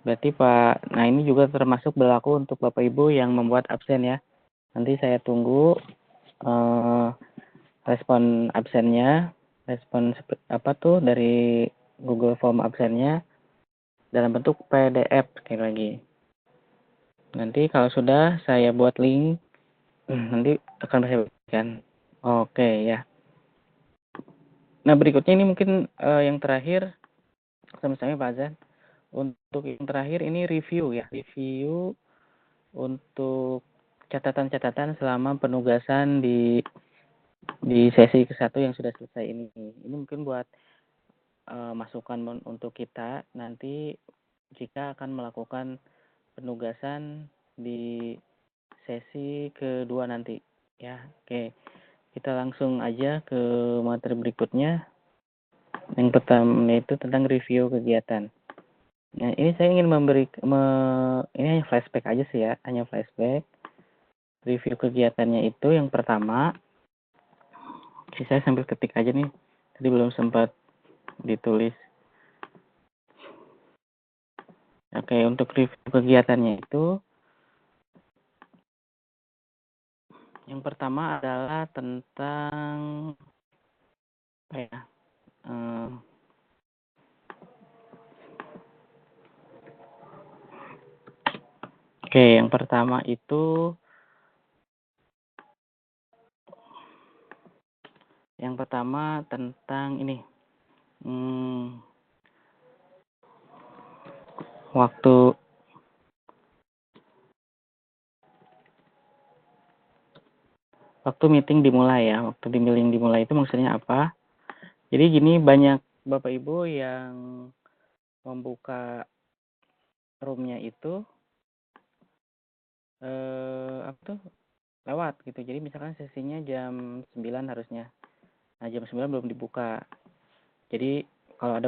Berarti Pak, nah ini juga termasuk berlaku untuk Bapak Ibu yang membuat absen ya. Nanti saya tunggu respon absennya, respon apa tuh dari Google Form absennya dalam bentuk PDF sekali lagi. Nanti kalau sudah saya buat link, nanti akan saya berikan. Oke ya. Nah berikutnya ini mungkin yang terakhir, sama-sama Pak Azan. Untuk yang terakhir ini review ya, review untuk catatan-catatan selama penugasan di sesi ke-1 yang sudah selesai ini. Ini mungkin buat masukan untuk kita nanti jika akan melakukan penugasan di sesi kedua nanti ya. Oke, kita langsung aja ke materi berikutnya. Yang pertama itu tentang review kegiatan. Nah, ini saya ingin ini hanya flashback aja sih ya, hanya flashback. Review kegiatannya itu yang pertama, saya sambil ketik aja nih, tadi belum sempat ditulis. Oke, untuk review kegiatannya itu, yang pertama adalah tentang apa ya? Oke, yang pertama itu tentang ini waktu meeting dimulai ya. Waktu meeting dimulai itu maksudnya apa? Jadi gini, banyak Bapak Ibu yang membuka roomnya itu lewat gitu. Jadi misalkan sesinya jam 9 harusnya. Nah, jam 9 belum dibuka. Jadi kalau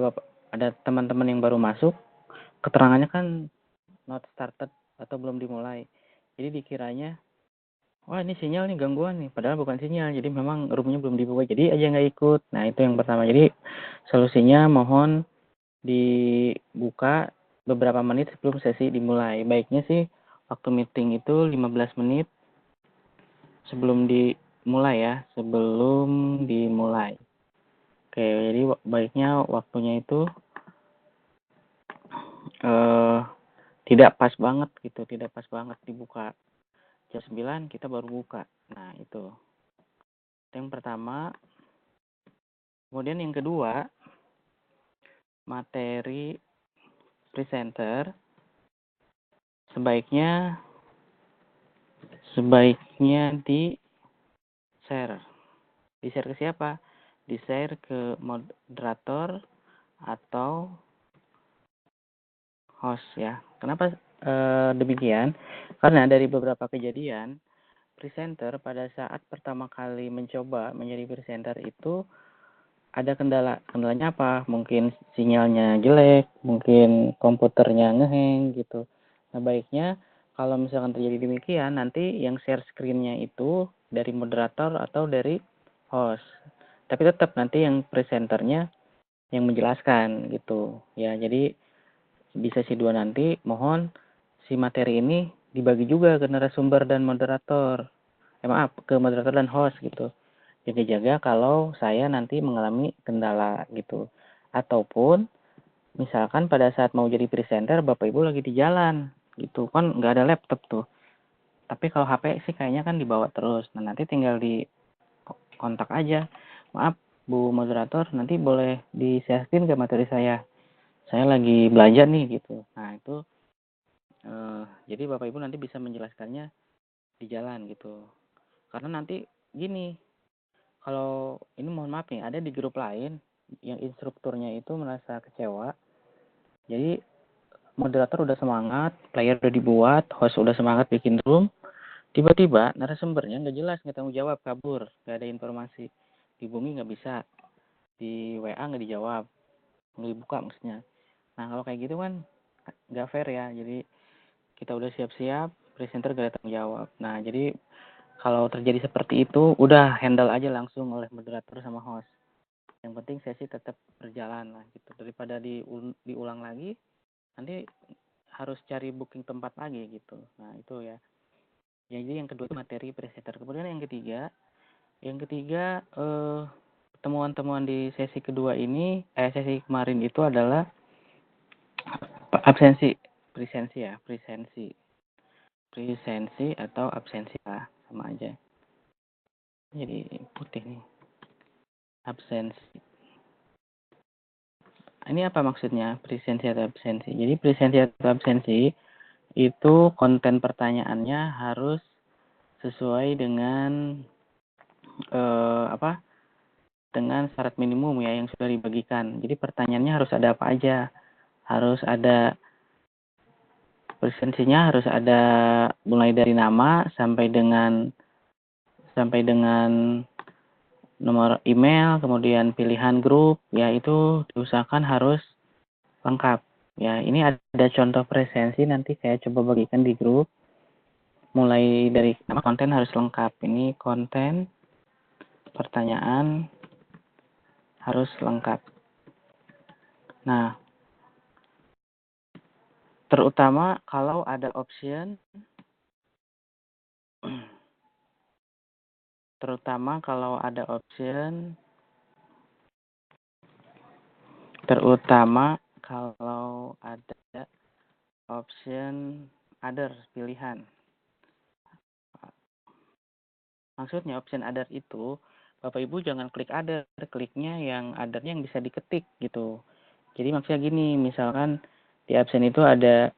ada teman-teman yang baru masuk, keterangannya kan not started atau belum dimulai. Jadi dikiranya, wah ini sinyal nih, gangguan nih. Padahal bukan sinyal, jadi memang roomnya belum dibuka. Jadi aja nggak ikut. Nah itu yang pertama. Jadi solusinya mohon dibuka beberapa menit sebelum sesi dimulai. Baiknya sih waktu meeting itu 15 menit sebelum dimulai ya, sebelum dimulai. Oke, jadi baiknya waktunya itu tidak pas banget gitu, tidak pas banget dibuka jam 9 kita baru buka. Nah, itu yang pertama. Kemudian yang kedua, materi presenter sebaiknya di share. Di share ke siapa? Di share ke moderator atau host ya. Kenapa demikian? Karena dari beberapa kejadian, presenter pada saat pertama kali mencoba menjadi presenter itu ada kendala. Kendalanya apa? Mungkin sinyalnya jelek, mungkin komputernya ngeheng gitu. Nah, baiknya kalau misalkan terjadi demikian, nanti yang share screen-nya itu dari moderator atau dari host. Tapi tetap nanti yang presenternya yang menjelaskan gitu. Ya, jadi di sesi 2 nanti mohon si materi ini dibagi juga ke narasumber dan moderator. Maaf, ke moderator dan host gitu. Jaga-jaga kalau saya nanti mengalami kendala gitu. Ataupun misalkan pada saat mau jadi presenter Bapak Ibu lagi di jalan gitu kan nggak ada laptop tuh. Tapi kalau HP sih kayaknya kan dibawa terus. Nah, nanti tinggal di kontak aja. Maaf Bu moderator, nanti boleh di-sharein ke materi saya. Saya lagi belajar nih gitu. Nah, itu jadi Bapak Ibu nanti bisa menjelaskannya di jalan gitu. Karena nanti gini, kalau ini mohon maaf nih, ada di grup lain yang instrukturnya itu merasa kecewa. Jadi moderator udah semangat, player udah dibuat, host udah semangat bikin room, tiba-tiba narasumbernya nggak jelas, nggak tanggung jawab, kabur, nggak ada informasi. Dihubungi nggak bisa, di WA nggak dijawab, nggak dibuka maksudnya. Nah, kalau kayak gitu kan nggak fair ya. Jadi kita udah siap-siap, presenter gak ada tanggung jawab. Nah, jadi kalau terjadi seperti itu, udah handle aja langsung oleh moderator sama host. Yang penting sesi tetap berjalan lah gitu. Daripada diulang lagi, nanti harus cari booking tempat lagi gitu. Nah, itu ya. Jadi yang kedua itu materi presenter. Kemudian yang ketiga temuan-temuan di sesi kedua ini, sesi kemarin itu adalah presensi atau absensi lah, sama aja. Jadi putih nih, absensi. Ini apa maksudnya presensi atau absensi? Jadi presensi atau absensi itu konten pertanyaannya harus sesuai dengan dengan syarat minimum ya yang sudah dibagikan. Jadi pertanyaannya harus ada apa aja? Harus ada presensinya, harus ada mulai dari nama sampai dengan nomor email, kemudian pilihan grup, ya itu diusahakan harus lengkap. Ya, ini ada contoh presensi, nanti saya coba bagikan di grup. Mulai dari nama, konten harus lengkap. Ini konten pertanyaan harus lengkap. Nah, terutama kalau ada option other, pilihan. Maksudnya option other itu Bapak Ibu jangan klik other, kliknya yang othernya yang bisa diketik gitu. Jadi maksudnya gini, misalkan di absen itu ada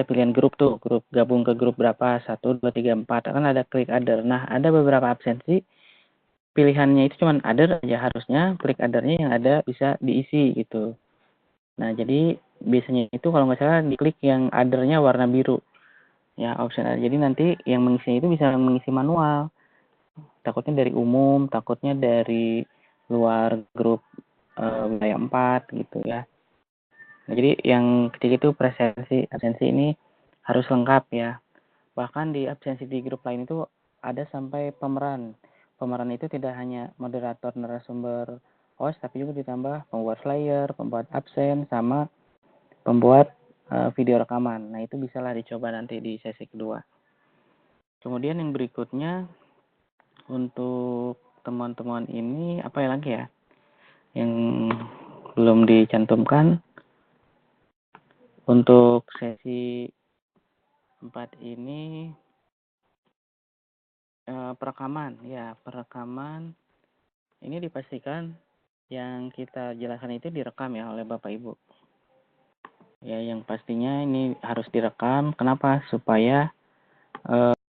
pilihan grup tuh, grup gabung ke grup berapa, 1, 2, 3, 4, kan ada klik other. Nah, ada beberapa absensi pilihannya itu cuma other aja, harusnya klik othernya yang ada bisa diisi gitu. Nah, jadi biasanya itu kalau nggak salah diklik yang othernya warna biru. Ya, option other. Jadi nanti yang mengisinya itu bisa mengisi manual. Takutnya dari umum, takutnya dari luar grup wilayah 4 gitu ya. Nah, jadi yang ketiga itu absensi ini harus lengkap ya. Bahkan di absensi di grup lain itu ada sampai pemeran. Pemeran itu tidak hanya moderator, narasumber, host, tapi juga ditambah pembuat flyer, pembuat absen, sama pembuat video rekaman. Nah, itu bisalah dicoba nanti di sesi kedua. Kemudian yang berikutnya untuk teman-teman ini apa ya lagi ya yang belum dicantumkan. Untuk sesi 4 ini perekaman ini dipastikan yang kita jelaskan itu direkam ya oleh Bapak Ibu. Ya, yang pastinya ini harus direkam. Kenapa? Supaya